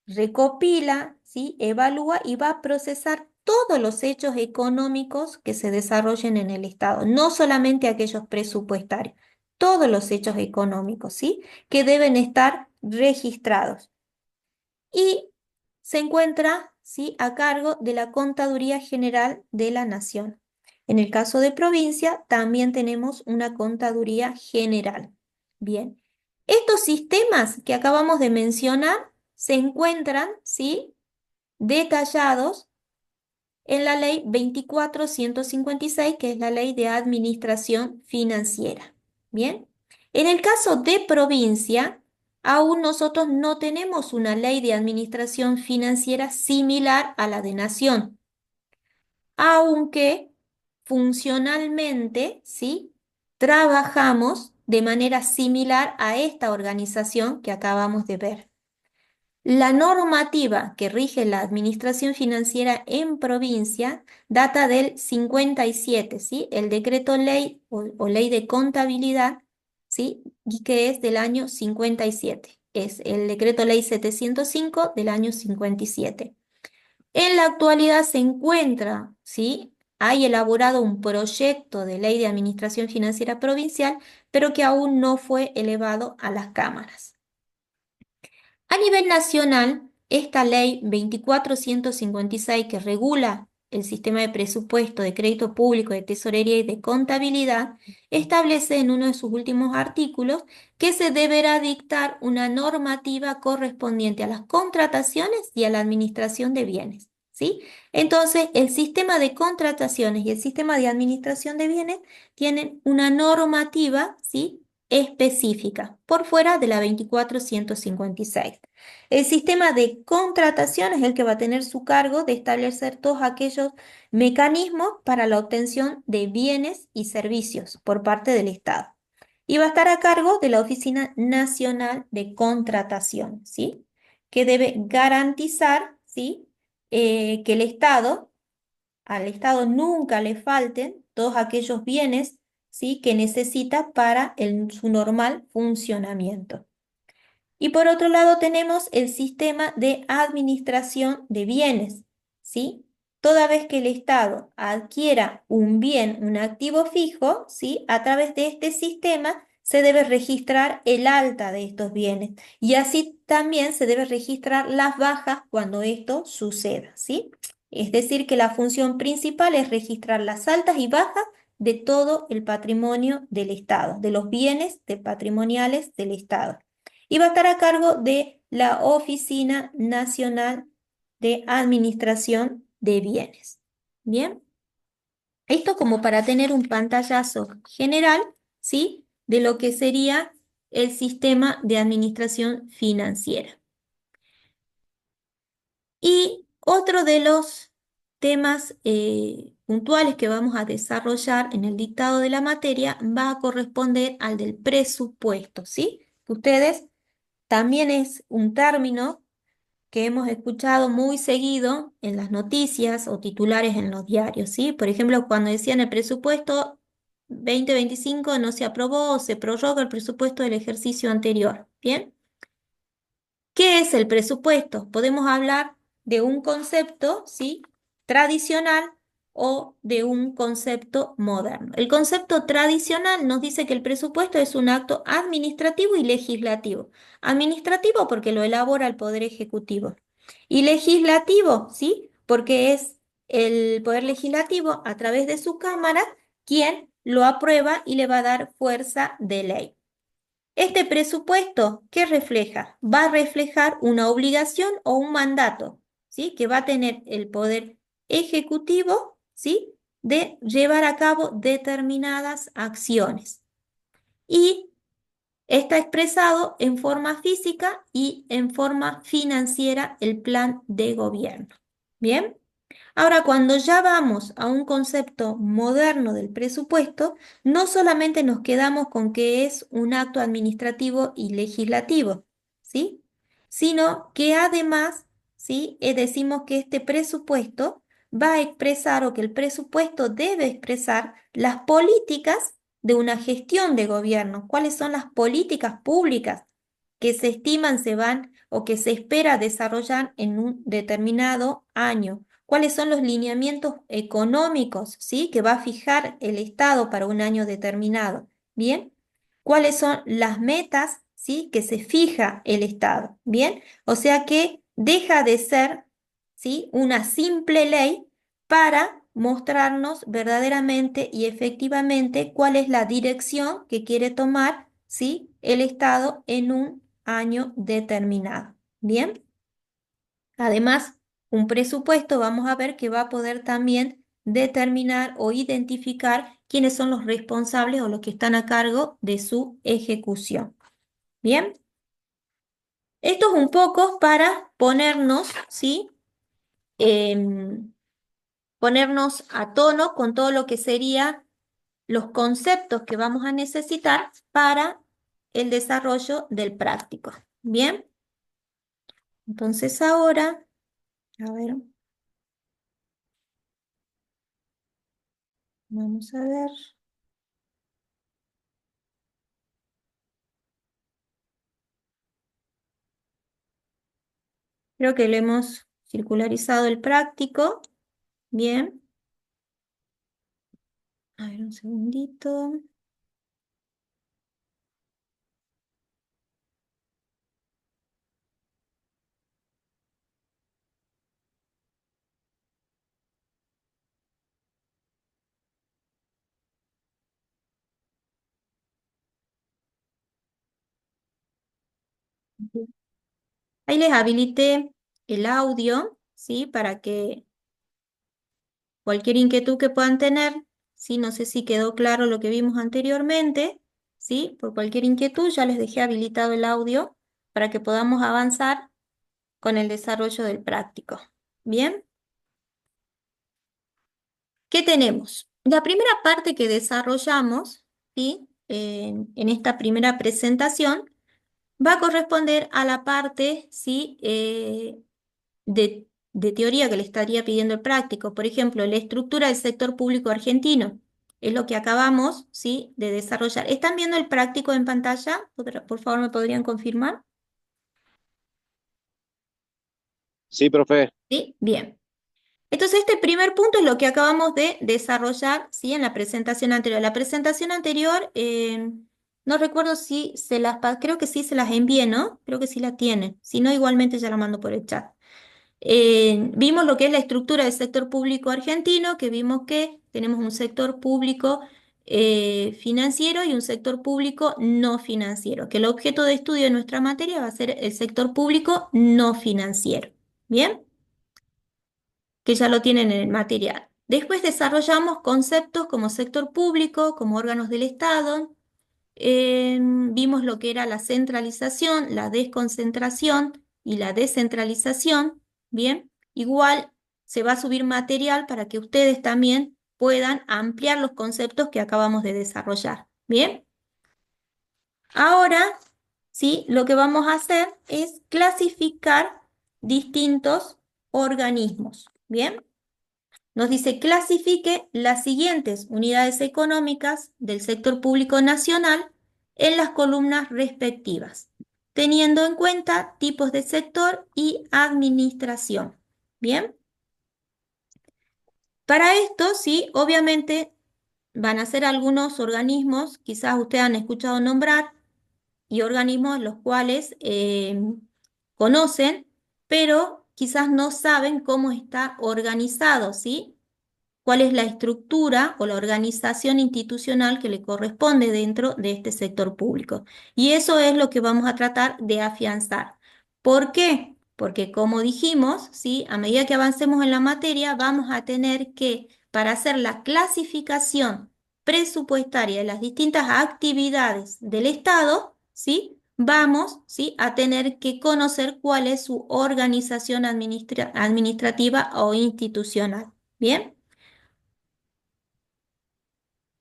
Recopila, ¿sí?, evalúa y va a procesar todos los hechos económicos que se desarrollen en el Estado, no solamente aquellos presupuestarios, todos los hechos económicos, ¿sí?, que deben estar registrados. Y se encuentra, ¿sí?, a cargo de la Contaduría General de la Nación. En el caso de provincia, también tenemos una Contaduría General. Bien, estos sistemas que acabamos de mencionar se encuentran, ¿sí?, detallados en la Ley 24.156, que es la Ley de Administración Financiera. Bien, en el caso de provincia, aún nosotros no tenemos una ley de administración financiera similar a la de nación, aunque funcionalmente, ¿sí?, trabajamos de manera similar a esta organización que acabamos de ver. La normativa que rige la administración financiera en provincia data del 57, ¿sí? El decreto ley o ley de contabilidad, ¿sí?, y que es del año 57. Es el decreto ley 705 del año 57. En la actualidad se encuentra, ¿sí?, hay elaborado un proyecto de ley de administración financiera provincial, pero que aún no fue elevado a las cámaras. A nivel nacional, esta ley 24.156, que regula el sistema de presupuesto, de crédito público, de tesorería y de contabilidad, establece en uno de sus últimos artículos que se deberá dictar una normativa correspondiente a las contrataciones y a la administración de bienes, ¿sí? Entonces, el sistema de contrataciones y el sistema de administración de bienes tienen una normativa, ¿sí?, específica, por fuera de la 24.156. El sistema de contratación es el que va a tener su cargo de establecer todos aquellos mecanismos para la obtención de bienes y servicios por parte del Estado. Y va a estar a cargo de la Oficina Nacional de Contratación, ¿sí?, que debe garantizar, ¿sí?, que al Estado nunca le falten todos aquellos bienes, ¿sí?, que necesita para su normal funcionamiento. Y por otro lado tenemos el sistema de administración de bienes, ¿sí? Toda vez que el Estado adquiera un bien, un activo fijo, ¿sí?, a través de este sistema se debe registrar el alta de estos bienes y así también se debe registrar las bajas cuando esto suceda, ¿sí? Es decir, que la función principal es registrar las altas y bajas de todo el patrimonio del Estado, de los bienes patrimoniales del Estado. Y va a estar a cargo de la Oficina Nacional de Administración de Bienes. Bien, esto como para tener un pantallazo general, ¿sí?, de lo que sería el sistema de administración financiera. Y otro de los temas puntuales que vamos a desarrollar en el dictado de la materia va a corresponder al del presupuesto, ¿sí? Ustedes también es un término que hemos escuchado muy seguido en las noticias o titulares en los diarios, ¿sí? Por ejemplo, cuando decían el presupuesto 2025 no se aprobó o se prorroga el presupuesto del ejercicio anterior, ¿bien? ¿Qué es el presupuesto? Podemos hablar de un concepto, ¿sí?, tradicional o de un concepto moderno. El concepto tradicional nos dice que el presupuesto es un acto administrativo y legislativo. Administrativo porque lo elabora el Poder Ejecutivo. Y legislativo, ¿sí?, porque es el Poder Legislativo a través de su Cámara quien lo aprueba y le va a dar fuerza de ley. Este presupuesto, ¿qué refleja? Va a reflejar una obligación o un mandato, ¿sí?, que va a tener el Poder Ejecutivo, ¿sí?, de llevar a cabo determinadas acciones. Y está expresado en forma física y en forma financiera el plan de gobierno. ¿Bien? Ahora, cuando ya vamos a un concepto moderno del presupuesto, no solamente nos quedamos con que es un acto administrativo y legislativo, ¿sí? Sino que además, ¿sí? Decimos que este presupuesto va a expresar o que el presupuesto debe expresar las políticas de una gestión de gobierno. ¿Cuáles son las políticas públicas que se estiman se van o que se espera desarrollar en un determinado año? ¿Cuáles son los lineamientos económicos, sí, que va a fijar el Estado para un año determinado? Bien, ¿cuáles son las metas, sí, que se fija el Estado? Bien, o sea que deja de ser, sí, una simple ley para mostrarnos verdaderamente y efectivamente cuál es la dirección que quiere tomar, sí, el Estado en un año determinado. Bien. Además, un presupuesto vamos a ver que va a poder también determinar o identificar quiénes son los responsables o los que están a cargo de su ejecución. Bien, esto es un poco para ponernos, ¿sí? Ponernos a tono con todo lo que serían los conceptos que vamos a necesitar para el desarrollo del práctico. Bien, entonces ahora, a ver, vamos a ver. Creo que lo hemos circularizado el práctico. Bien. A ver, un segundito. Ahí les habilité el audio, ¿sí? Para que cualquier inquietud que puedan tener, ¿sí? No sé si quedó claro lo que vimos anteriormente, ¿sí? Por cualquier inquietud ya les dejé habilitado el audio para que podamos avanzar con el desarrollo del práctico. Bien. ¿Qué tenemos? La primera parte que desarrollamos, ¿sí? En esta primera presentación va a corresponder a la parte, ¿sí? De teoría que le estaría pidiendo el práctico. Por ejemplo, la estructura del sector público argentino. Es lo que acabamos, ¿sí? De desarrollar. ¿Están viendo el práctico en pantalla? Por favor, ¿me podrían confirmar? Sí, profe. Sí, bien. Entonces, este primer punto es lo que acabamos de desarrollar, ¿sí? En la presentación anterior. La presentación anterior, no recuerdo si creo que sí se las envié, ¿no? Creo que sí la tienen. Si no, igualmente ya la mando por el chat. Vimos lo que es la estructura del sector público argentino, que vimos que tenemos un sector público financiero y un sector público no financiero, que el objeto de estudio de nuestra materia va a ser el sector público no financiero. ¿Bien? Que ya lo tienen en el material. Después desarrollamos conceptos como sector público, como órganos del Estado. Vimos lo que era la centralización, la desconcentración y la descentralización. Bien, igual se va a subir material para que ustedes también puedan ampliar los conceptos que acabamos de desarrollar. Bien, ahora sí, lo que vamos a hacer es clasificar distintos organismos. Bien. Nos dice clasifique las siguientes unidades económicas del sector público nacional en las columnas respectivas, teniendo en cuenta tipos de sector y administración. Bien, para esto, sí, obviamente van a ser algunos organismos, quizás ustedes han escuchado nombrar, y organismos los cuales conocen, pero quizás no saben cómo está organizado, ¿sí? Cuál es la estructura o la organización institucional que le corresponde dentro de este sector público. Y eso es lo que vamos a tratar de afianzar. ¿Por qué? Porque como dijimos, ¿sí? A medida que avancemos en la materia, vamos a tener que, para hacer la clasificación presupuestaria de las distintas actividades del Estado, ¿sí? vamos, ¿sí?, a tener que conocer cuál es su organización administrativa o institucional. ¿Bien?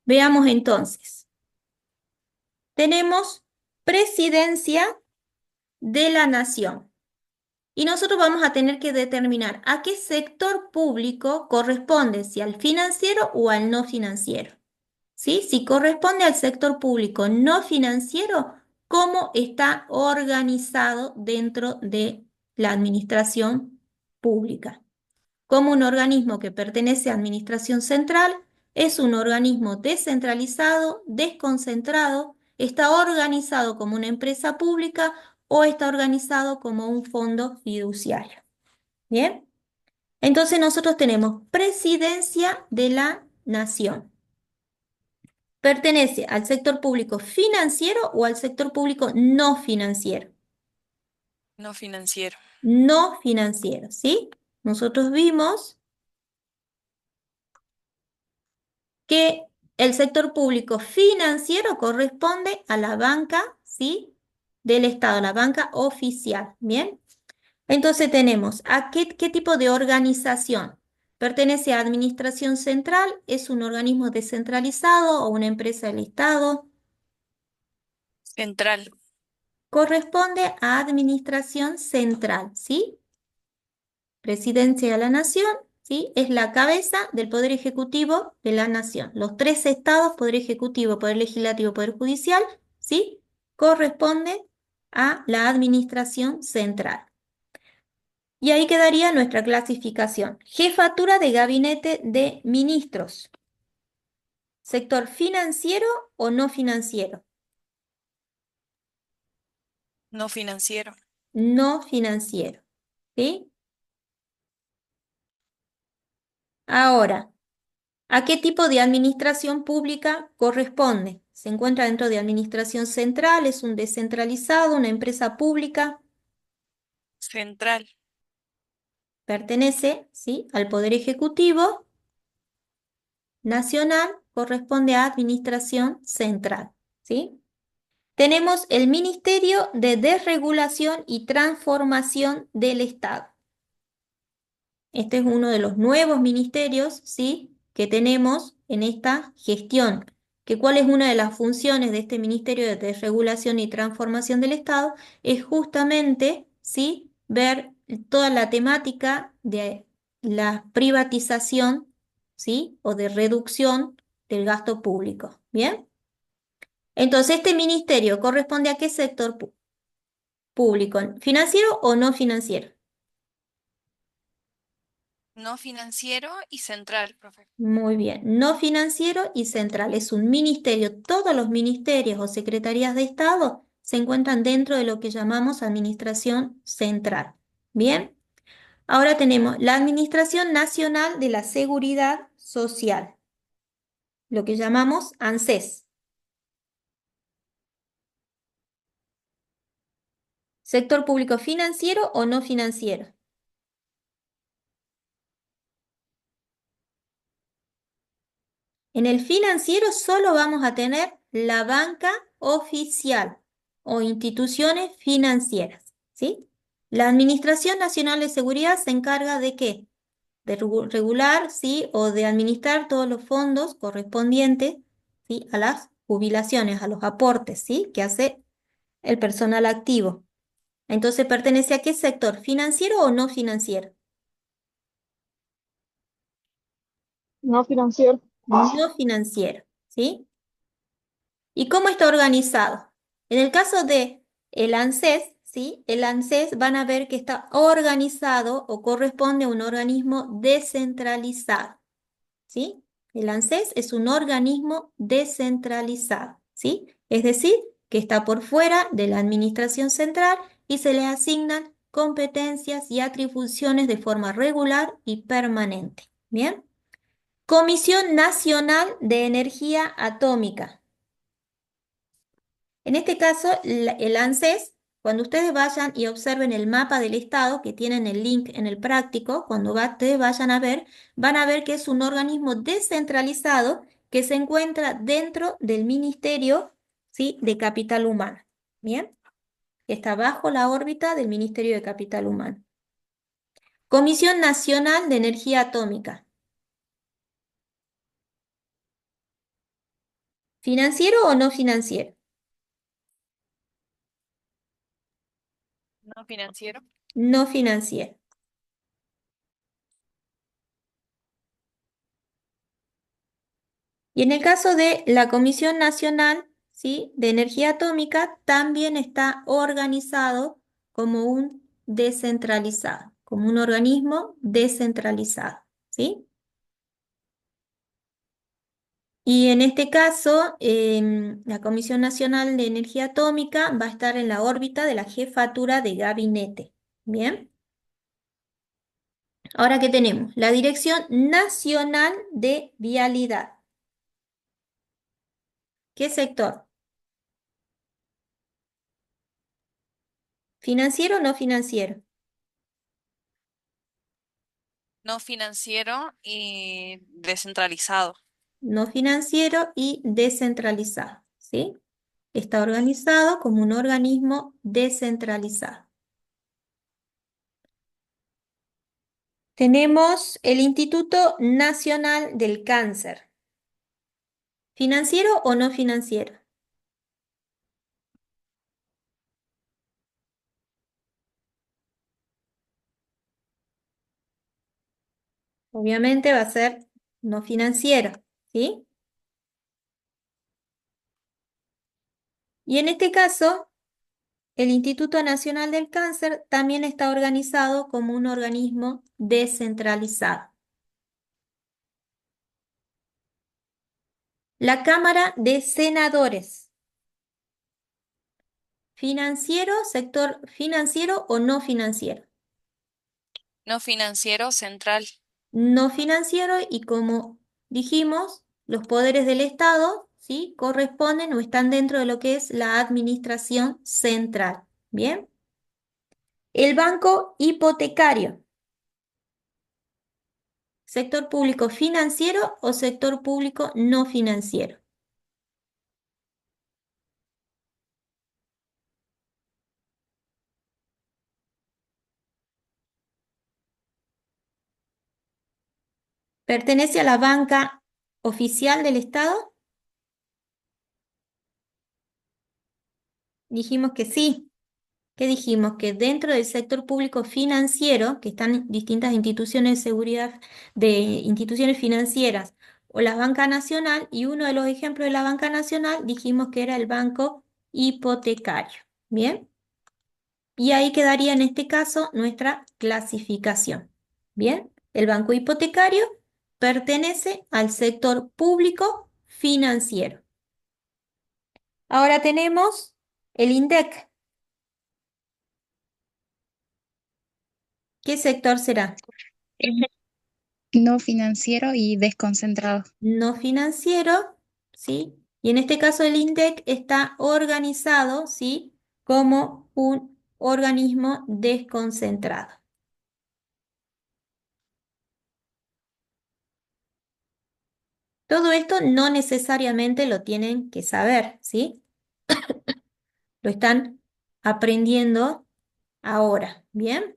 Veamos entonces. Tenemos Presidencia de la Nación. Y nosotros vamos a tener que determinar a qué sector público corresponde, si al financiero o al no financiero. ¿Sí? Si corresponde al sector público no financiero, ¿cómo está organizado dentro de la administración pública? Como un organismo que pertenece a administración central, es un organismo descentralizado, desconcentrado, está organizado como una empresa pública o está organizado como un fondo fiduciario. ¿Bien? Entonces nosotros tenemos Presidencia de la Nación. ¿Pertenece al sector público financiero o al sector público no financiero? No financiero. No financiero, ¿sí? Nosotros vimos que el sector público financiero corresponde a la banca, ¿sí?, del Estado, la banca oficial, ¿bien? Entonces tenemos, ¿a qué tipo de organización? ¿Pertenece a administración central? ¿Es un organismo descentralizado o una empresa del Estado? Central. Corresponde a administración central, ¿sí? Presidencia de la Nación, ¿sí?, es la cabeza del Poder Ejecutivo de la Nación. Los tres estados, Poder Ejecutivo, Poder Legislativo, Poder Judicial, ¿sí?, corresponde a la administración central. Y ahí quedaría nuestra clasificación. Jefatura de Gabinete de Ministros. ¿Sector financiero o no financiero? No financiero. No financiero, ¿sí? Ahora, ¿a qué tipo de administración pública corresponde? ¿Se encuentra dentro de administración central? ¿Es un descentralizado, una empresa pública? Central. Pertenece, ¿sí?, al Poder Ejecutivo Nacional, corresponde a administración central, ¿sí? Tenemos el Ministerio de Desregulación y Transformación del Estado. Este es uno de los nuevos ministerios, ¿sí?, que tenemos en esta gestión. ¿Cuál es una de las funciones de este Ministerio de Desregulación y Transformación del Estado? Es justamente, ¿sí?, ver toda la temática de la privatización, ¿sí?, o de reducción del gasto público. ¿Bien? Entonces, ¿este ministerio corresponde a qué sector público? ¿Financiero o no financiero? No financiero y central, profe. Muy bien, no financiero y central. Es un ministerio. Todos los ministerios o secretarías de Estado se encuentran dentro de lo que llamamos administración central. Bien, ahora tenemos la Administración Nacional de la Seguridad Social, lo que llamamos ANSES. ¿Sector público financiero o no financiero? En el financiero solo vamos a tener la banca oficial o instituciones financieras, ¿sí? La Administración Nacional de Seguridad se encarga de ¿qué? De regular, ¿sí?, o de administrar todos los fondos correspondientes, ¿sí?, a las jubilaciones, a los aportes, ¿sí?, que hace el personal activo. Entonces, ¿pertenece a qué sector? ¿Financiero o no financiero? No financiero. No financiero, ¿sí? ¿Y cómo está organizado? En el caso de el ANSES, ¿sí?, el ANSES van a ver que está organizado o corresponde a un organismo descentralizado, ¿sí? El ANSES es un organismo descentralizado, ¿sí? Es decir, que está por fuera de la administración central y se le asignan competencias y atribuciones de forma regular y permanente. ¿Bien? Comisión Nacional de Energía Atómica. En este caso, el ANSES, cuando ustedes vayan y observen el mapa del estado, que tienen el link en el práctico, cuando ustedes vayan a ver, van a ver que es un organismo descentralizado que se encuentra dentro del Ministerio, ¿sí?, de Capital Humano. ¿Bien? que está bajo la órbita del Ministerio de Capital Humano. Comisión Nacional de Energía Atómica. ¿Financiero o no financiero? No financiero. No financiero. Y en el caso de la Comisión Nacional, ¿sí?, de Energía Atómica, también está organizado como un descentralizado, como un organismo descentralizado, ¿sí? Y en este caso, la Comisión Nacional de Energía Atómica va a estar en la órbita de la jefatura de gabinete. ¿Bien? Ahora, ¿qué tenemos? La Dirección Nacional de Vialidad. ¿Qué sector? ¿Financiero o no financiero? No financiero y descentralizado. No financiero y descentralizado, ¿sí? Está organizado como un organismo descentralizado. Tenemos el Instituto Nacional del Cáncer. ¿Financiero o no financiero? Obviamente va a ser no financiero, ¿sí? Y en este caso, el Instituto Nacional del Cáncer también está organizado como un organismo descentralizado. La Cámara de Senadores. ¿Financiero, sector financiero o no financiero? No financiero, central. No financiero, y como dijimos, los poderes del Estado, ¿sí?, corresponden o están dentro de lo que es la administración central. ¿Bien? El banco hipotecario. ¿Sector público financiero o sector público no financiero? ¿Pertenece a la banca oficial del Estado? Dijimos que sí. ¿Qué dijimos? Que dentro del sector público financiero, que están distintas instituciones de seguridad, de instituciones financieras, o la banca nacional, y uno de los ejemplos de la banca nacional dijimos que era el banco hipotecario. ¿Bien? Y ahí quedaría en este caso nuestra clasificación. ¿Bien? El banco hipotecario pertenece al sector público financiero. Ahora tenemos el INDEC. ¿Qué sector será? No financiero y desconcentrado. No financiero, ¿sí? Y en este caso el INDEC está organizado, ¿sí?, como un organismo desconcentrado. Todo esto no necesariamente lo tienen que saber, ¿sí? Lo están aprendiendo ahora, ¿bien?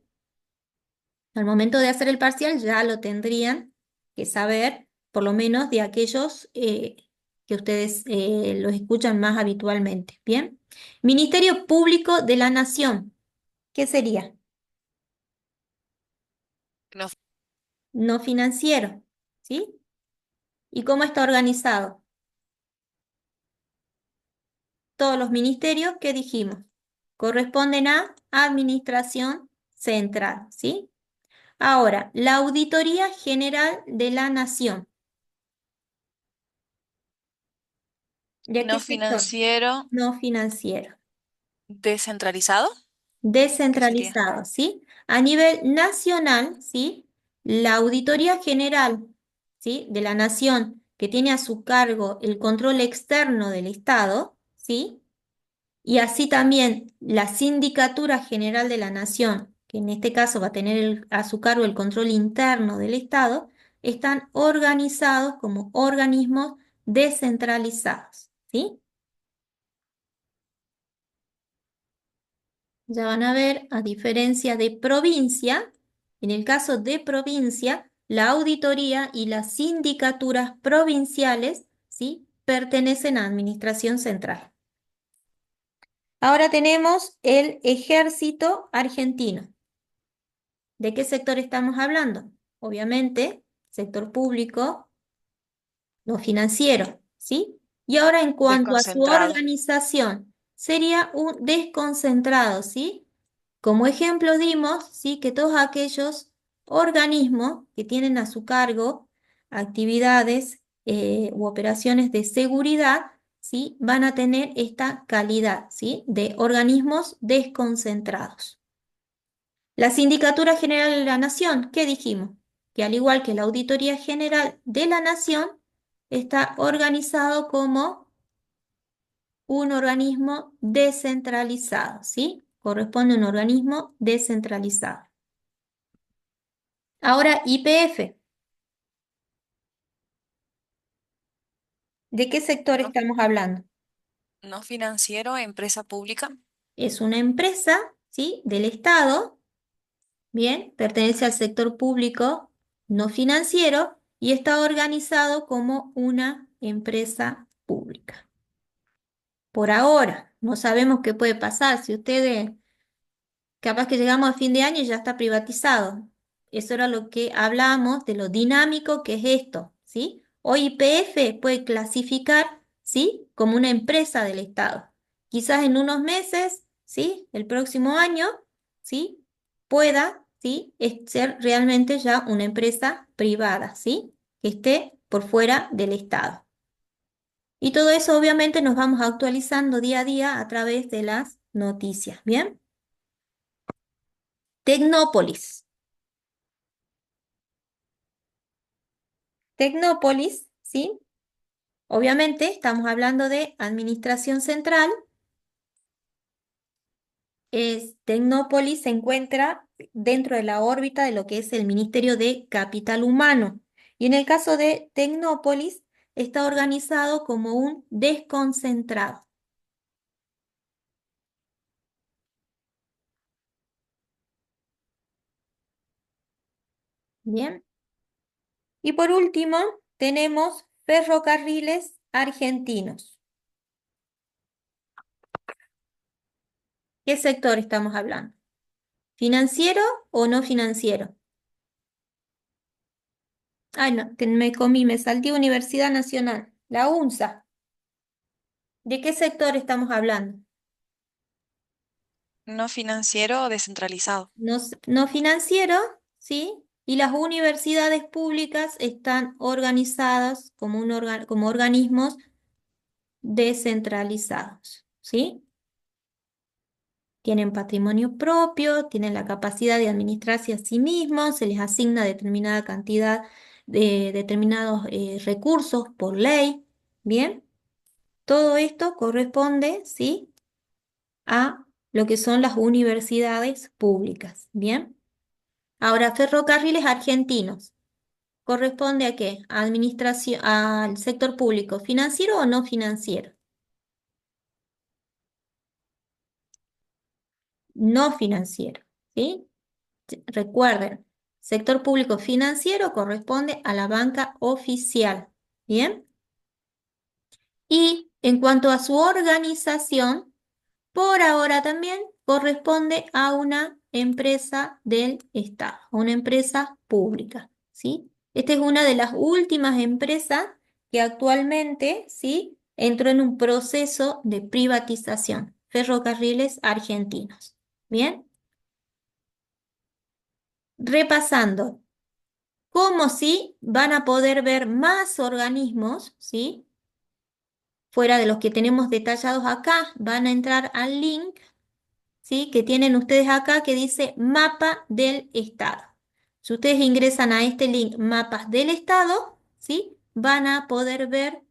Al momento de hacer el parcial ya lo tendrían que saber, por lo menos de aquellos que ustedes los escuchan más habitualmente, ¿bien? Ministerio Público de la Nación, ¿qué sería? No, No financiero, ¿sí? ¿Y cómo está organizado? Todos los ministerios que dijimos corresponden a Administración Central, ¿sí? Ahora, la Auditoría General de la Nación. ¿De qué no sector? financiero, No financiero. descentralizado. ¿Qué sería? Descentralizado, ¿sí? A nivel nacional, ¿sí? La Auditoría General, ¿sí?, de la Nación, que tiene a su cargo el control externo del Estado, ¿sí? Y así también la Sindicatura General de la Nación, que en este caso va a tener a su cargo el control interno del Estado, están organizados como organismos descentralizados, ¿sí? Ya van a ver, a diferencia de provincia, en el caso de provincia, la auditoría y las sindicaturas provinciales, ¿sí?, pertenecen a Administración Central. Ahora tenemos el Ejército Argentino. ¿De qué sector estamos hablando? Obviamente, sector público, no financiero, ¿sí? Y ahora en cuanto a su Desconcentrado. organización, sería un desconcentrado, ¿sí? Como ejemplo dimos, ¿sí?, que todos aquellos organismos que tienen a su cargo actividades u operaciones de seguridad, ¿sí?, van a tener esta calidad, ¿sí?, de organismos desconcentrados. La Sindicatura General de la Nación, ¿qué dijimos? Que al igual que la Auditoría General de la Nación, está organizado como un organismo descentralizado, ¿sí? Corresponde a un organismo descentralizado. Ahora, YPF. ¿De qué sector No, estamos hablando? no financiero, empresa pública. Es una empresa, ¿sí?, del Estado, bien, pertenece al sector público no financiero y está organizado como una empresa pública. Por ahora, no sabemos qué puede pasar. Si ustedes, capaz que llegamos a fin de año y ya está privatizado. Eso era lo que hablábamos de lo dinámico que es esto, ¿sí? Hoy YPF puede clasificar, ¿sí?, como una empresa del Estado. Quizás en unos meses, ¿sí?, el próximo año, ¿sí?, pueda, ¿sí?, ser realmente ya una empresa privada, ¿sí?, que esté por fuera del Estado. Y todo eso obviamente nos vamos actualizando día a día a través de las noticias, ¿bien? Tecnópolis. Tecnópolis, ¿sí? Obviamente estamos hablando de administración central. Tecnópolis se encuentra dentro de la órbita de lo que es el Ministerio de Capital Humano. Y en el caso de Tecnópolis, está organizado como un desconcentrado. Bien. Y por último, tenemos Ferrocarriles Argentinos. ¿Qué sector estamos hablando? ¿Financiero o no financiero? Ay, no, que me salté Universidad Nacional, la UNSA. ¿De qué sector estamos hablando? No financiero, descentralizado. No, no financiero, ¿sí? Y las universidades públicas están organizadas como, como organismos descentralizados, ¿sí? Tienen patrimonio propio, tienen la capacidad de administrarse a sí mismos, se les asigna determinada cantidad de determinados recursos por ley, ¿bien? Todo esto corresponde, ¿sí?, a lo que son las universidades públicas, ¿bien? Ahora, ferrocarriles argentinos, ¿corresponde a qué? ¿A administración, al sector público, financiero o no financiero? No financiero, ¿sí? Recuerden, sector público financiero corresponde a la banca oficial, ¿bien? Y en cuanto a su organización, por ahora también corresponde a una empresa del Estado, a una empresa pública, ¿sí? Esta es una de las últimas empresas que actualmente, ¿sí?, entró en un proceso de privatización, Ferrocarriles Argentinos. ¿Bien? Repasando, ¿cómo sí van a poder ver más organismos, ¿sí?, fuera de los que tenemos detallados acá? Van a entrar al link, ¿sí?, que tienen ustedes acá, que dice Mapa del Estado. Si ustedes ingresan a este link, Mapas del Estado, ¿sí?, van a poder ver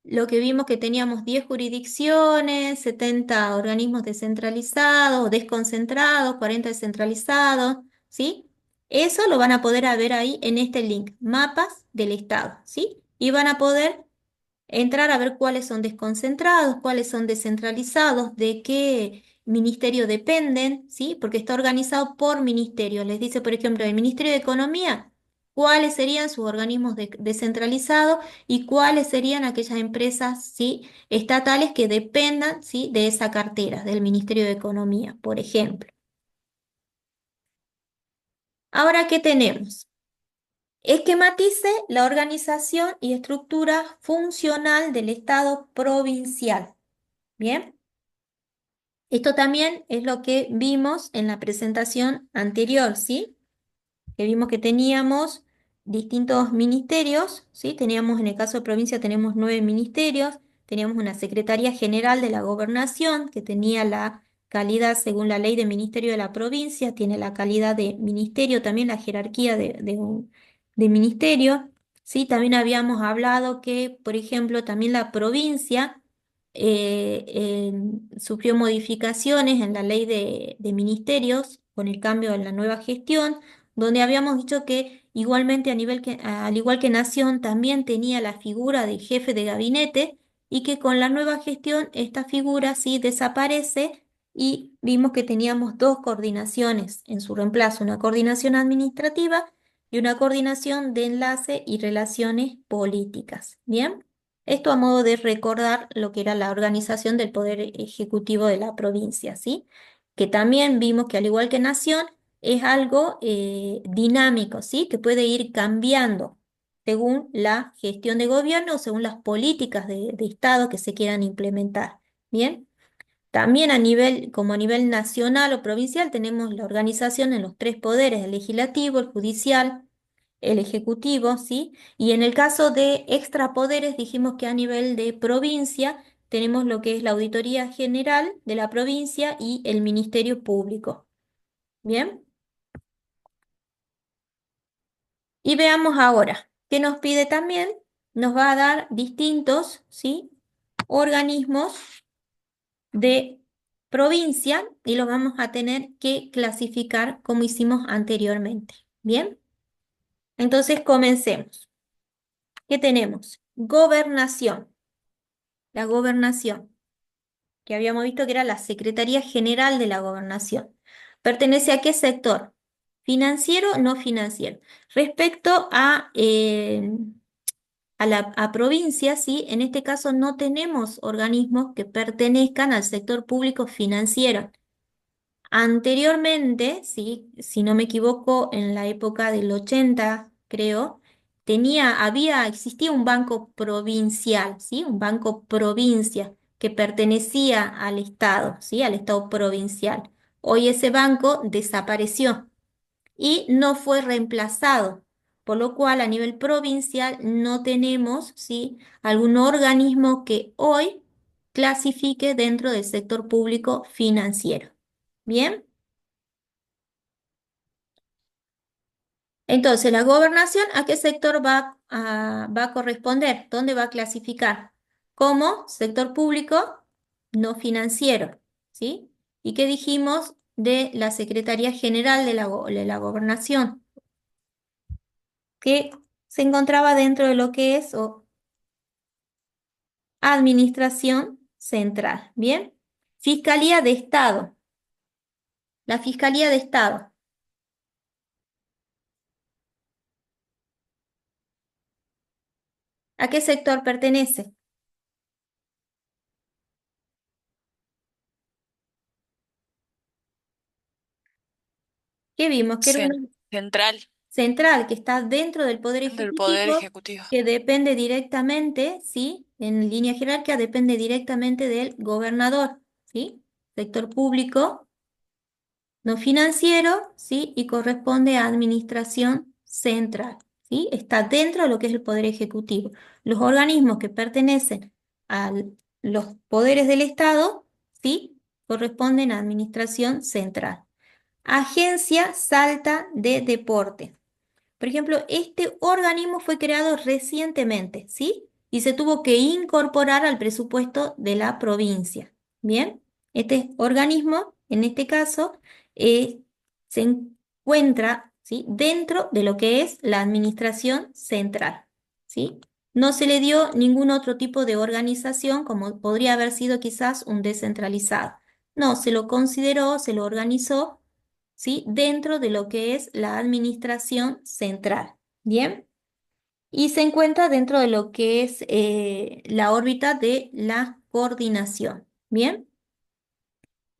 lo que vimos, que teníamos 10 jurisdicciones, 70 organismos descentralizados o desconcentrados, 40 descentralizados, ¿sí? Eso lo van a poder ver ahí en este link, Mapas del Estado, ¿sí? Y van a poder entrar a ver cuáles son desconcentrados, cuáles son descentralizados, de qué ministerio dependen, ¿sí? Porque está organizado por ministerio. Les dice, por ejemplo, el Ministerio de Economía, cuáles serían sus organismos descentralizados y cuáles serían aquellas empresas, ¿sí? Estatales que dependan, ¿sí? De esa cartera, del Ministerio de Economía, por ejemplo. Ahora, ¿qué tenemos? Esquematice la organización y estructura funcional del Estado provincial. ¿Bien? Esto también es lo que vimos en la presentación anterior, ¿sí? Que vimos que teníamos distintos ministerios, ¿sí? Teníamos, en el caso de provincia, tenemos 9 ministerios, teníamos una Secretaría General de la Gobernación, que tenía la calidad, según la ley de ministerio de la provincia, tiene la calidad de ministerio, también la jerarquía de ministerio, ¿sí? También habíamos hablado que, por ejemplo, también la provincia sufrió modificaciones en la ley de ministerios con el cambio en la nueva gestión, donde habíamos dicho que igualmente al igual que Nación también tenía la figura de jefe de gabinete y que con la nueva gestión esta figura sí desaparece y vimos que teníamos dos coordinaciones en su reemplazo, una coordinación administrativa y una coordinación de enlace y relaciones políticas. ¿Bien? Esto a modo de recordar lo que era la organización del Poder Ejecutivo de la provincia, ¿sí? Que también vimos que al igual que Nación, es algo dinámico, ¿sí? Que puede ir cambiando según la gestión de gobierno o según las políticas de Estado que se quieran implementar. ¿Bien? También como a nivel nacional o provincial, tenemos la organización en los tres poderes, el legislativo, el judicial, el ejecutivo, ¿sí? Y en el caso de extrapoderes, dijimos que a nivel de provincia tenemos lo que es la Auditoría General de la provincia y el Ministerio Público. ¿Bien? Y veamos ahora, ¿qué nos pide también? Nos va a dar distintos, ¿sí? Organismos de provincia y los vamos a tener que clasificar como hicimos anteriormente. ¿Bien? Entonces comencemos. ¿Qué tenemos? Gobernación. La gobernación, que habíamos visto que era la Secretaría General de la Gobernación. ¿Pertenece a qué sector? ¿Financiero o no financiero? Respecto a provincia, ¿sí? En este caso no tenemos organismos que pertenezcan al sector público financiero. Anteriormente, ¿sí? Si no me equivoco, en la época del 80, creo, existía un banco provincial, ¿sí? Un banco provincia que pertenecía al Estado, ¿sí? Al Estado provincial. Hoy ese banco desapareció y no fue reemplazado, por lo cual a nivel provincial no tenemos, ¿sí? Algún organismo que hoy clasifique dentro del sector público financiero. ¿Bien? Entonces, la gobernación, ¿a qué sector va a corresponder? ¿Dónde va a clasificar? Como sector público no financiero, ¿sí? ¿Y qué dijimos de la Secretaría General de la Gobernación? Que se encontraba dentro de lo que es Administración Central, ¿bien? Fiscalía de Estado. La Fiscalía de Estado. ¿A qué sector pertenece? ¿Qué vimos? Que era una Central central que está dentro del Poder del Poder Ejecutivo, Ejecutivo. que depende directamente, ¿sí? En línea jerárquica depende directamente del gobernador, ¿sí? Sector público, no financiero, ¿sí? Y corresponde a administración central, ¿sí? Está dentro de lo que es el Poder Ejecutivo. Los organismos que pertenecen a los poderes del Estado, ¿sí? Corresponden a administración central. Agencia Salta de Deporte. Por ejemplo, este organismo fue creado recientemente, ¿sí? Y se tuvo que incorporar al presupuesto de la provincia. Bien, este organismo, en este caso, se encuentra, ¿sí? Dentro de lo que es la administración central, ¿sí? No se le dio ningún otro tipo de organización como podría haber sido quizás un descentralizado. No, se lo consideró, se lo organizó, ¿sí? Dentro de lo que es la administración central. ¿Bien? Y se encuentra dentro de lo que es la órbita de la coordinación. ¿Bien?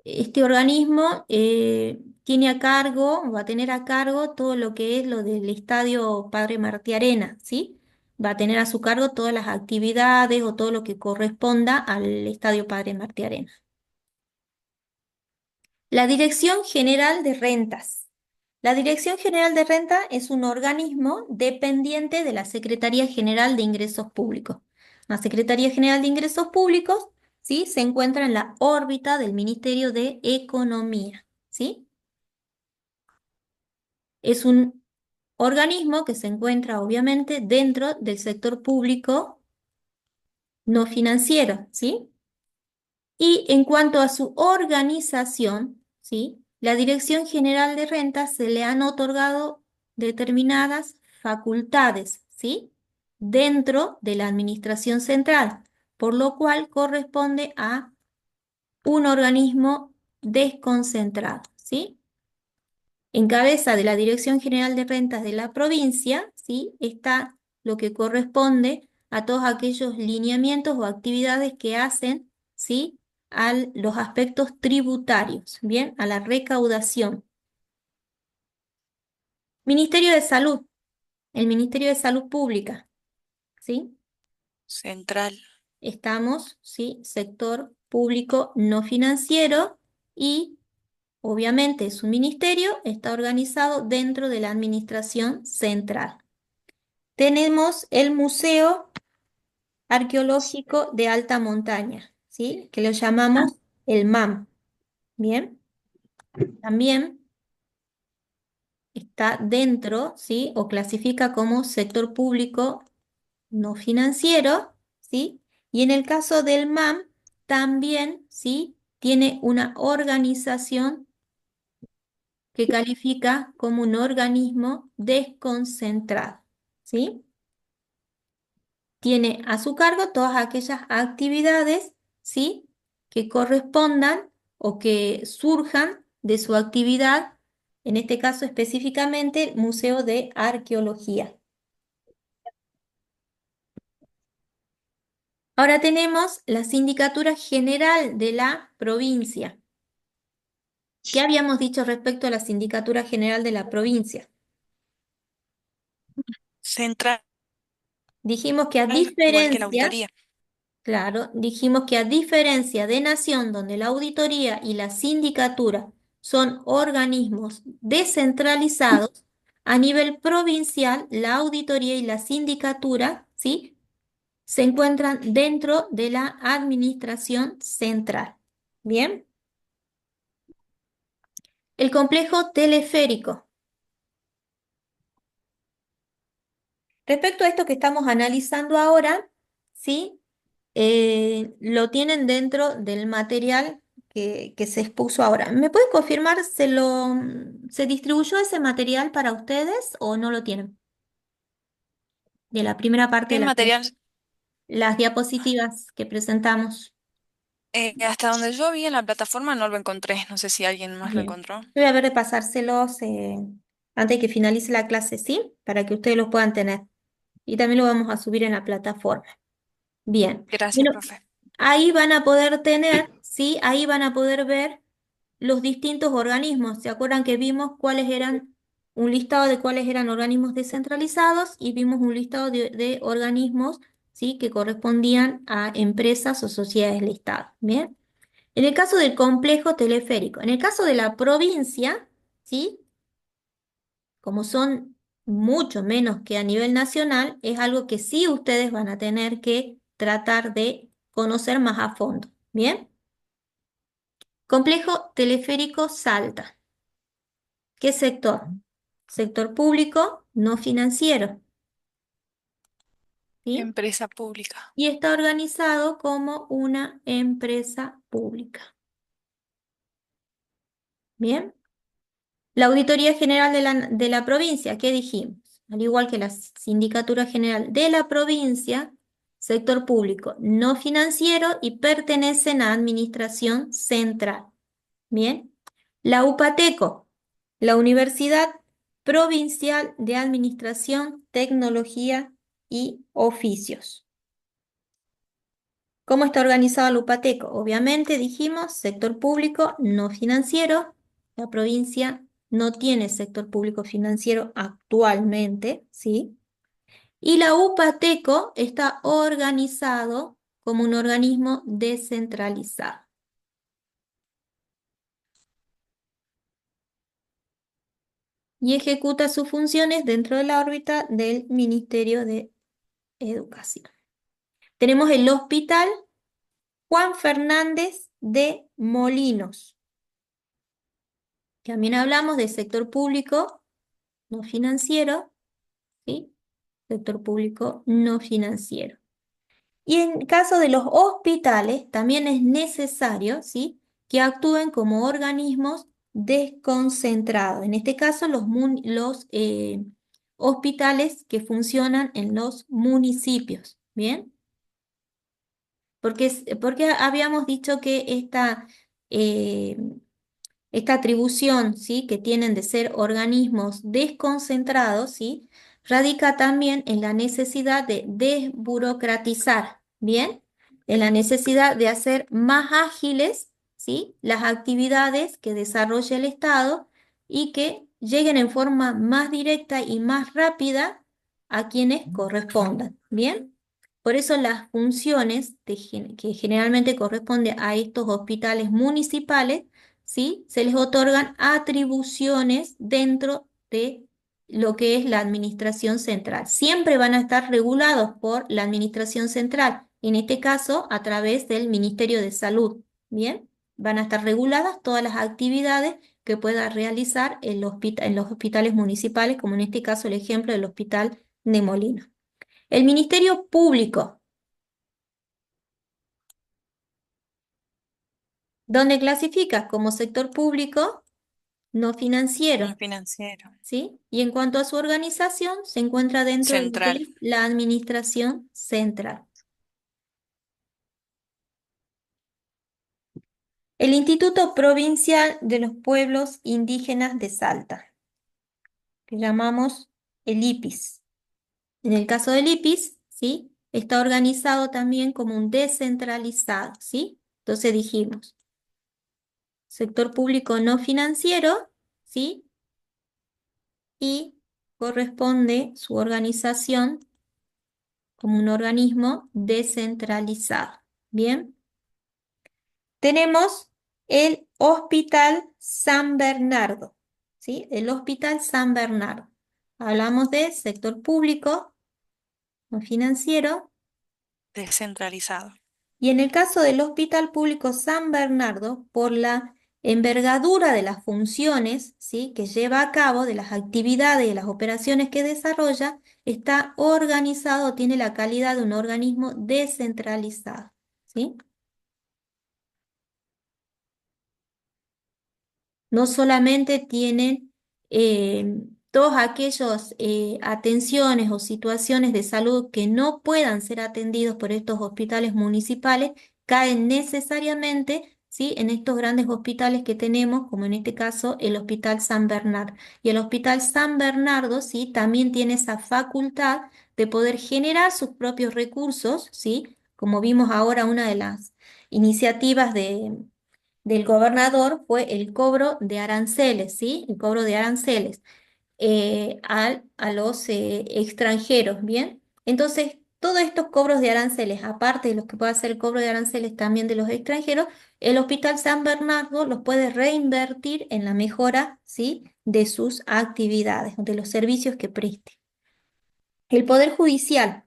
Este organismo tiene a cargo, va a tener a cargo todo lo que es lo del Estadio Padre Martí Arena, ¿sí? Va a tener a su cargo todas las actividades o todo lo que corresponda al Estadio Padre Martí Arena. La Dirección General de Rentas. La Dirección General de Renta es un organismo dependiente de la Secretaría General de Ingresos Públicos. La Secretaría General de Ingresos Públicos, ¿sí? Se encuentra en la órbita del Ministerio de Economía, ¿sí? Es un organismo que se encuentra obviamente dentro del sector público no financiero, ¿sí? Y en cuanto a su organización, ¿sí? La Dirección General de Rentas se le han otorgado determinadas facultades, ¿sí? Dentro de la Administración Central, por lo cual corresponde a un organismo desconcentrado, ¿sí? En cabeza de la Dirección General de Rentas de la provincia, ¿sí? Está lo que corresponde a todos aquellos lineamientos o actividades que hacen, ¿sí? A los aspectos tributarios, ¿bien? A la recaudación. Ministerio de Salud, el Ministerio de Salud Pública, ¿sí? Central. Estamos, ¿sí? Sector público no financiero y obviamente es un ministerio, está organizado dentro de la administración central. Tenemos el Museo Arqueológico de Alta Montaña, ¿sí? Que lo llamamos el MAM. Bien, también está dentro, ¿sí? O clasifica como sector público no financiero, ¿sí? Y en el caso del MAM, también, ¿sí? Tiene una organización que califica como un organismo desconcentrado, ¿sí? Tiene a su cargo todas aquellas actividades, ¿sí? Que correspondan o que surjan de su actividad, en este caso específicamente el Museo de Arqueología. Ahora tenemos la Sindicatura General de la provincia. ¿Qué habíamos dicho respecto a la Sindicatura General de la provincia? Central, Dijimos que a igual que la diferencia, auditoría. claro, dijimos que a diferencia de Nación, donde la auditoría y la sindicatura son organismos descentralizados, a nivel provincial, la auditoría y la sindicatura, ¿sí? Se encuentran dentro de la administración central. ¿Bien? El complejo teleférico. Respecto a esto que estamos analizando ahora, ¿sí? Lo tienen dentro del material que se expuso ahora. ¿Me puede confirmar, se distribuyó ese material para ustedes o no lo tienen? De la primera parte de El la clase, material, las diapositivas que presentamos. hasta donde yo vi en la plataforma no lo encontré. No sé si alguien más lo Bien. encontró. Voy a ver de pasárselos antes de que finalice la clase, ¿sí? Para que ustedes los puedan tener. Y también lo vamos a subir en la plataforma. Bien. Gracias, Bueno, profe. ahí van a poder tener, ¿sí? Ahí van a poder ver los distintos organismos. ¿Se acuerdan que vimos cuáles eran, un listado de cuáles eran organismos descentralizados y vimos un listado de organismos, ¿sí? Que correspondían a empresas o sociedades listadas? Bien. En el caso del complejo teleférico, en el caso de la provincia, ¿sí? Como son mucho menos que a nivel nacional, es algo que sí ustedes van a tener que tratar de conocer más a fondo. ¿Bien? Complejo teleférico Salta. ¿Qué sector? Sector público, no financiero. ¿Sí? Empresa pública. Y está organizado como una empresa pública. ¿Bien? La Auditoría General de la provincia, ¿qué dijimos? Al igual que la Sindicatura General de la provincia, sector público no financiero y pertenecen a administración central. Bien. La UPATECO, la Universidad Provincial de Administración, Tecnología y Oficios. ¿Cómo está organizado la UPATECO? Obviamente dijimos sector público no financiero. La provincia no tiene sector público financiero actualmente, ¿sí? Y la UPATECO está organizado como un organismo descentralizado. Y ejecuta sus funciones dentro de la órbita del Ministerio de Educación. Tenemos el Hospital Juan Fernández de Molinos. También hablamos del sector público no financiero, ¿sí? Sector público no financiero. Y en caso de los hospitales, también es necesario, ¿sí?, que actúen como organismos desconcentrados. En este caso, los hospitales que funcionan en los municipios, ¿bien? Porque habíamos dicho que eh, esta atribución, ¿sí?, que tienen de ser organismos desconcentrados, ¿sí?, radica también en la necesidad de desburocratizar, ¿bien? En la necesidad de hacer más ágiles, ¿sí?, las actividades que desarrolla el Estado y que lleguen en forma más directa y más rápida a quienes correspondan, ¿bien? Por eso las funciones que generalmente corresponden a estos hospitales municipales, ¿sí?, se les otorgan atribuciones dentro de lo que es la administración central. Siempre van a estar regulados por la administración central, en este caso a través del Ministerio de Salud. Bien, van a estar reguladas todas las actividades que pueda realizar en los hospitales municipales, como en este caso el ejemplo del Hospital de Molino. El Ministerio Público, donde clasifica como sector público no financiero, No financiero. ¿sí? Y en cuanto a su organización, se encuentra dentro de lo que Central. es la administración central. El Instituto Provincial de los Pueblos Indígenas de Salta, que llamamos el IPIS. En el caso del IPIS, ¿sí?, está organizado también como un descentralizado, ¿sí? Entonces dijimos, sector público no financiero, ¿sí? Y corresponde su organización como un organismo descentralizado. Bien, tenemos el Hospital San Bernardo, ¿sí? El Hospital San Bernardo. Hablamos de sector público, no financiero, Descentralizado. y en el caso del Hospital Público San Bernardo, por la envergadura de las funciones, ¿sí?, que lleva a cabo, de las actividades y de las operaciones que desarrolla, está organizado, tiene la calidad de un organismo descentralizado, ¿sí? No solamente tienen todas aquellas atenciones o situaciones de salud que no puedan ser atendidos por estos hospitales municipales, caen necesariamente, ¿sí?, en estos grandes hospitales que tenemos, como en este caso el Hospital San Bernardo. Y el Hospital San Bernardo, ¿sí?, también tiene esa facultad de poder generar sus propios recursos, ¿sí? Como vimos ahora, una de las iniciativas del gobernador fue el cobro de aranceles, ¿sí? El cobro de aranceles a los extranjeros, ¿bien? Entonces, todos estos cobros de aranceles, aparte de los que puede hacer el cobro de aranceles también de los extranjeros, el Hospital San Bernardo los puede reinvertir en la mejora, ¿sí?, de sus actividades, de los servicios que preste. El Poder Judicial,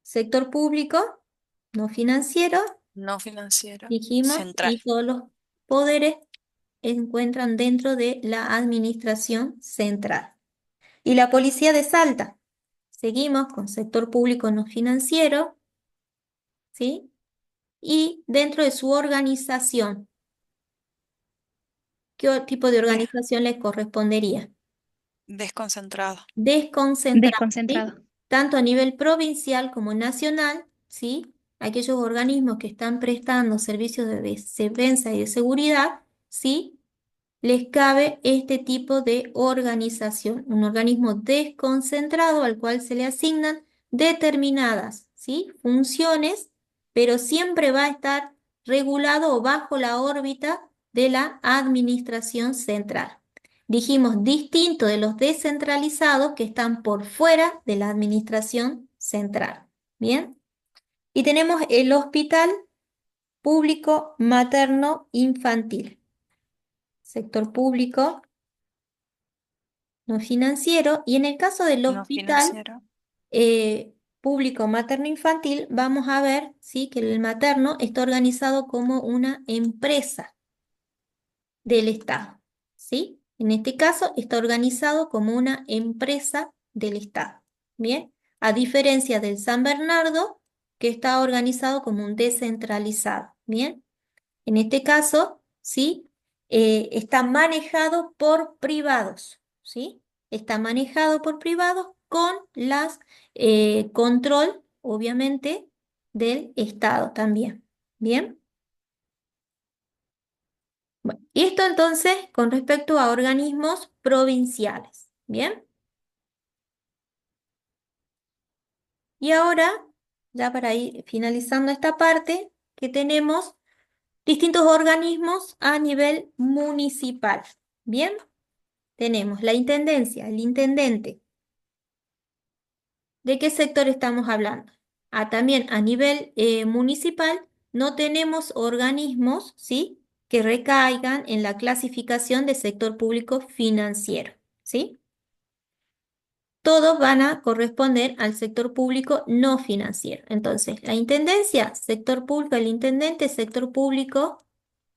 sector público, no financiero, No financiero. dijimos, Central. y todos los poderes encuentran dentro de la administración central. Y la Policía de Salta, seguimos con sector público no financiero, ¿sí? Y dentro de su organización, ¿qué tipo de Des- organización les correspondería? Desconcentrado. Desconcentrada, ¿sí? Desconcentrado. Tanto a nivel provincial como nacional, ¿sí? aquellos organismos que están prestando servicios de defensa y de seguridad, ¿sí? Les cabe este tipo de organización, un organismo desconcentrado al cual se le asignan determinadas, ¿sí? funciones, pero siempre va a estar regulado o bajo la órbita de la administración central. Dijimos distinto de los descentralizados que están por fuera de la administración central. ¿Bien? Y tenemos el hospital público materno infantil, sector público no financiero, y en el caso del No hospital financiero. público materno infantil, vamos a ver, ¿sí? que el materno está organizado como una empresa del Estado, ¿sí? En este caso está organizado como una empresa del Estado, ¿bien? A diferencia del San Bernardo, que está organizado como un descentralizado, ¿bien? En este caso, ¿sí? Está manejado por privados, ¿sí? Está manejado por privados con las control, obviamente, del Estado también, ¿bien? Bueno, y esto entonces con respecto a organismos provinciales, ¿bien? Y ahora, ya para ir finalizando esta parte, que tenemos distintos organismos a nivel municipal, ¿bien? Tenemos la intendencia, el intendente. ¿De qué sector estamos hablando? También a nivel municipal no tenemos organismos, ¿sí? que recaigan en la clasificación de sector público financiero, ¿sí? Todos van a corresponder al sector público no financiero. Entonces, la intendencia, sector público, el intendente, sector público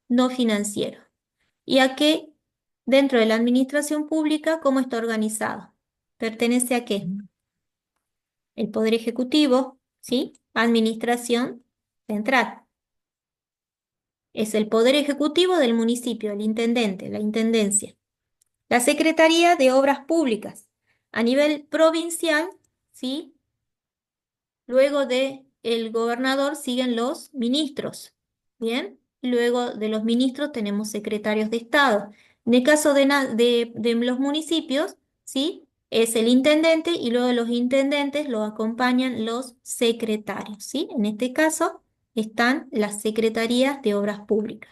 no financiero. ¿Y a qué? Dentro de la administración pública, ¿cómo está organizado? ¿Pertenece a qué? El Poder Ejecutivo, ¿sí? Administración central. Es el Poder Ejecutivo del municipio, el intendente, la intendencia. La Secretaría de Obras Públicas. A nivel provincial, ¿sí? Luego de el gobernador siguen los ministros, ¿bien? Luego de los ministros tenemos secretarios de Estado. En el caso de los municipios, ¿sí? Es el intendente y luego de los intendentes lo acompañan los secretarios, ¿sí? En este caso están las secretarías de Obras Públicas.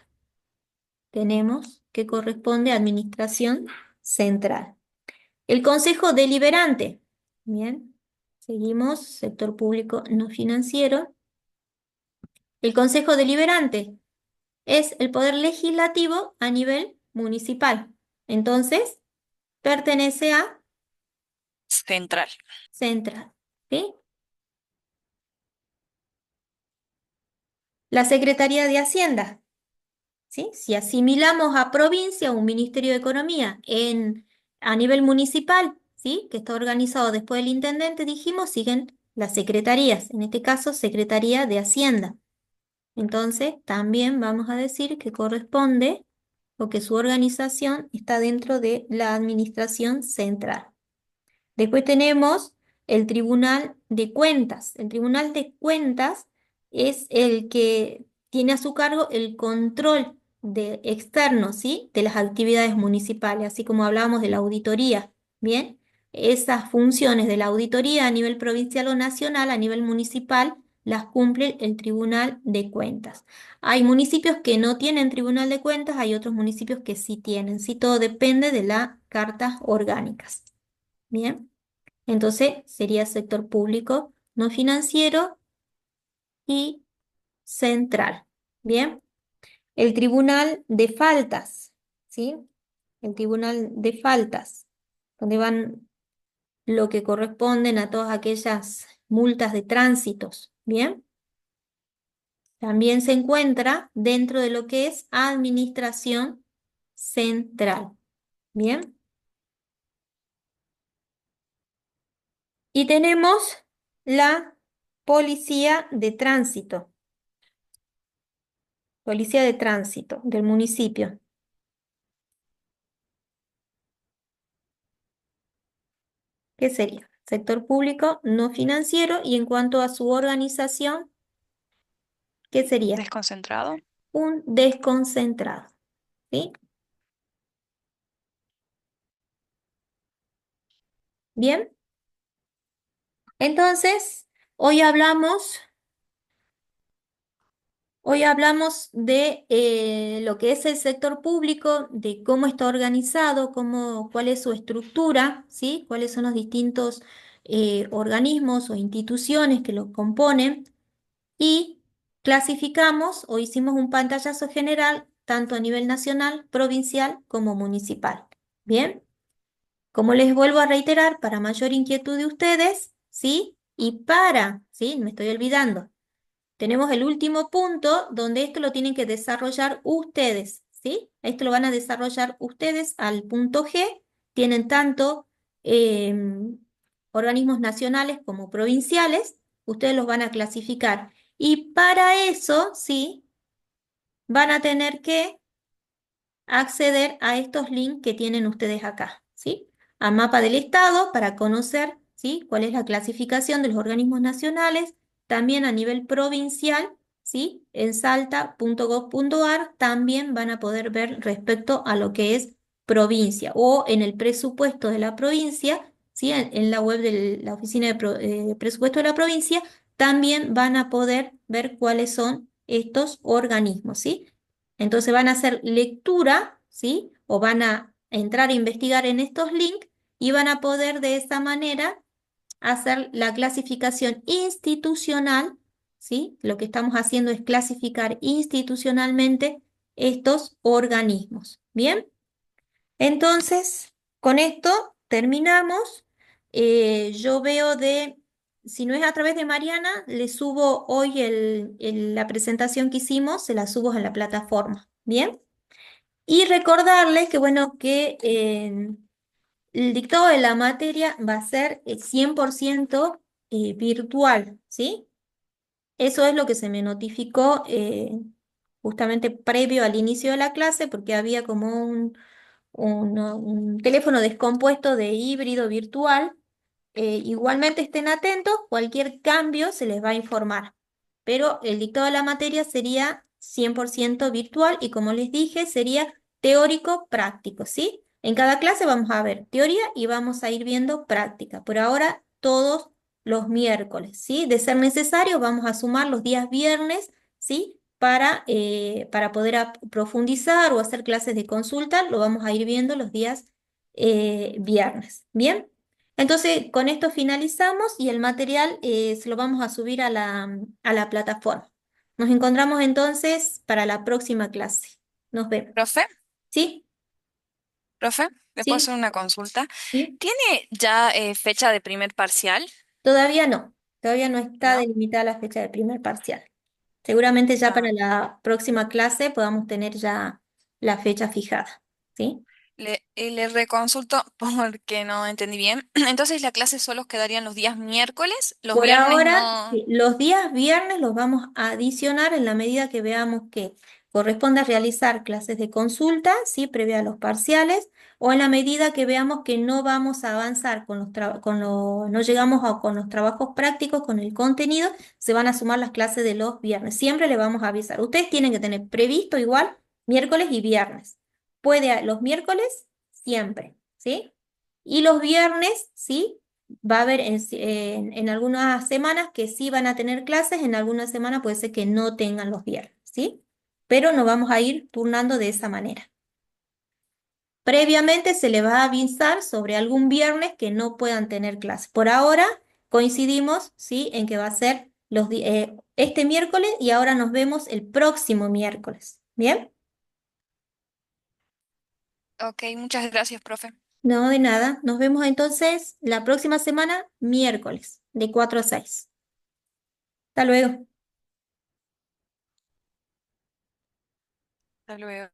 Tenemos que corresponde a Administración Central. El Consejo Deliberante, ¿bien? Seguimos, sector público no financiero. El Consejo Deliberante es el poder legislativo a nivel municipal. Entonces, pertenece a Central. central, ¿sí? La Secretaría de Hacienda, ¿sí? Si asimilamos a provincia un Ministerio de Economía a nivel municipal, ¿sí? que está organizado después del intendente, dijimos, siguen las secretarías. En este caso, Secretaría de Hacienda. Entonces, también vamos a decir que corresponde o que su organización está dentro de la administración central. Después tenemos el Tribunal de Cuentas. El Tribunal de Cuentas es el que tiene a su cargo el control externo, ¿sí? de las actividades municipales, así como hablábamos de la auditoría. Bien, esas funciones de la auditoría a nivel provincial o nacional, a nivel municipal, las cumple el Tribunal de Cuentas. Hay municipios que no tienen Tribunal de Cuentas, hay otros municipios que sí tienen, sí, todo depende de las cartas orgánicas. Bien, entonces sería sector público no financiero y central. Bien, el Tribunal de Faltas, ¿sí? El Tribunal de Faltas, donde van lo que corresponden a todas aquellas multas de tránsitos. Bien, también se encuentra dentro de lo que es administración central. Bien, y tenemos la Policía de Tránsito. Policía de Tránsito del municipio. ¿Qué sería? Sector público no financiero, y en cuanto a su organización, ¿Qué sería? Desconcentrado. Un desconcentrado, ¿sí? Bien, entonces, hoy hablamos de lo que es el sector público, de cómo está organizado, cuál es su estructura, ¿sí? Cuáles son los distintos organismos o instituciones que lo componen y clasificamos o hicimos un pantallazo general tanto a nivel nacional, provincial como municipal. Bien, como les vuelvo a reiterar, para mayor inquietud de ustedes, ¿sí? ¿Sí? Me estoy olvidando. Tenemos el último punto donde esto lo tienen que desarrollar ustedes, ¿sí? Esto lo van a desarrollar ustedes al punto G. Tienen tanto organismos nacionales como provinciales. Ustedes los van a clasificar. Y para eso, ¿sí? Van a tener que acceder a estos links que tienen ustedes acá, ¿sí? A mapa del estado para conocer, ¿sí? Cuál es la clasificación de los organismos nacionales, también a nivel provincial, ¿sí? En salta.gov.ar también van a poder ver respecto a lo que es provincia o en el presupuesto de la provincia, ¿sí? En la web de la Oficina de Presupuesto de la provincia, también van a poder ver cuáles son estos organismos, ¿sí? Entonces van a hacer lectura, ¿sí? O van a entrar a investigar en estos links y van a poder de esa manera hacer la clasificación institucional, ¿sí? Lo que estamos haciendo es clasificar institucionalmente estos organismos. ¿Bien? Entonces, con esto terminamos. Yo veo si no es a través de Mariana, le subo hoy la presentación que hicimos, se la subo en la plataforma. ¿Bien? Y recordarles que, bueno, que el dictado de la materia va a ser 100% virtual, ¿sí? Eso es lo que se me notificó justamente previo al inicio de la clase, porque había como un teléfono descompuesto de híbrido virtual. Igualmente estén atentos, cualquier cambio se les va a informar. Pero el dictado de la materia sería 100% virtual y como les dije, sería teórico práctico, ¿sí? En cada clase vamos a ver teoría y vamos a ir viendo práctica. Por ahora, todos los miércoles, ¿sí? De ser necesario, vamos a sumar los días viernes, ¿sí? Para poder profundizar o hacer clases de consulta, lo vamos a ir viendo los días viernes. ¿Bien? Entonces, con esto finalizamos y el material se lo vamos a subir a la plataforma. Nos encontramos entonces para la próxima clase. Nos vemos. Profe, ¿Sí? profe, ¿le puedo ¿Sí? hacer una consulta? ¿Sí? ¿Tiene ya fecha de primer parcial? Todavía no. Todavía no está ¿No? delimitada la fecha del primer parcial. Seguramente ya para Ah, la próxima clase podamos tener ya la fecha fijada. ¿Sí? le reconsulto porque no entendí bien. Entonces, ¿la clase solo quedarían los días miércoles? ¿Los Por viernes ahora, no? sí, los días viernes los vamos a adicionar en la medida que veamos que corresponde realizar clases de consulta, sí, previa a los parciales, o en la medida que veamos que no vamos a avanzar no llegamos con los trabajos prácticos, con el contenido, se van a sumar las clases de los viernes. Siempre le vamos a avisar. Ustedes tienen que tener previsto igual miércoles y viernes. Los miércoles siempre, ¿sí? Y los viernes, ¿sí? Va a haber en algunas semanas que sí van a tener clases, en algunas semanas puede ser que no tengan los viernes, ¿sí? Pero nos vamos a ir turnando de esa manera. Previamente se le va a avisar sobre algún viernes que no puedan tener clase. Por ahora coincidimos, ¿sí? En que va a ser este miércoles y ahora nos vemos el próximo miércoles. ¿Bien? Ok, muchas gracias, profe. No, de nada. Nos vemos entonces la próxima semana, miércoles, de 4 a 6. Hasta luego. Hasta luego.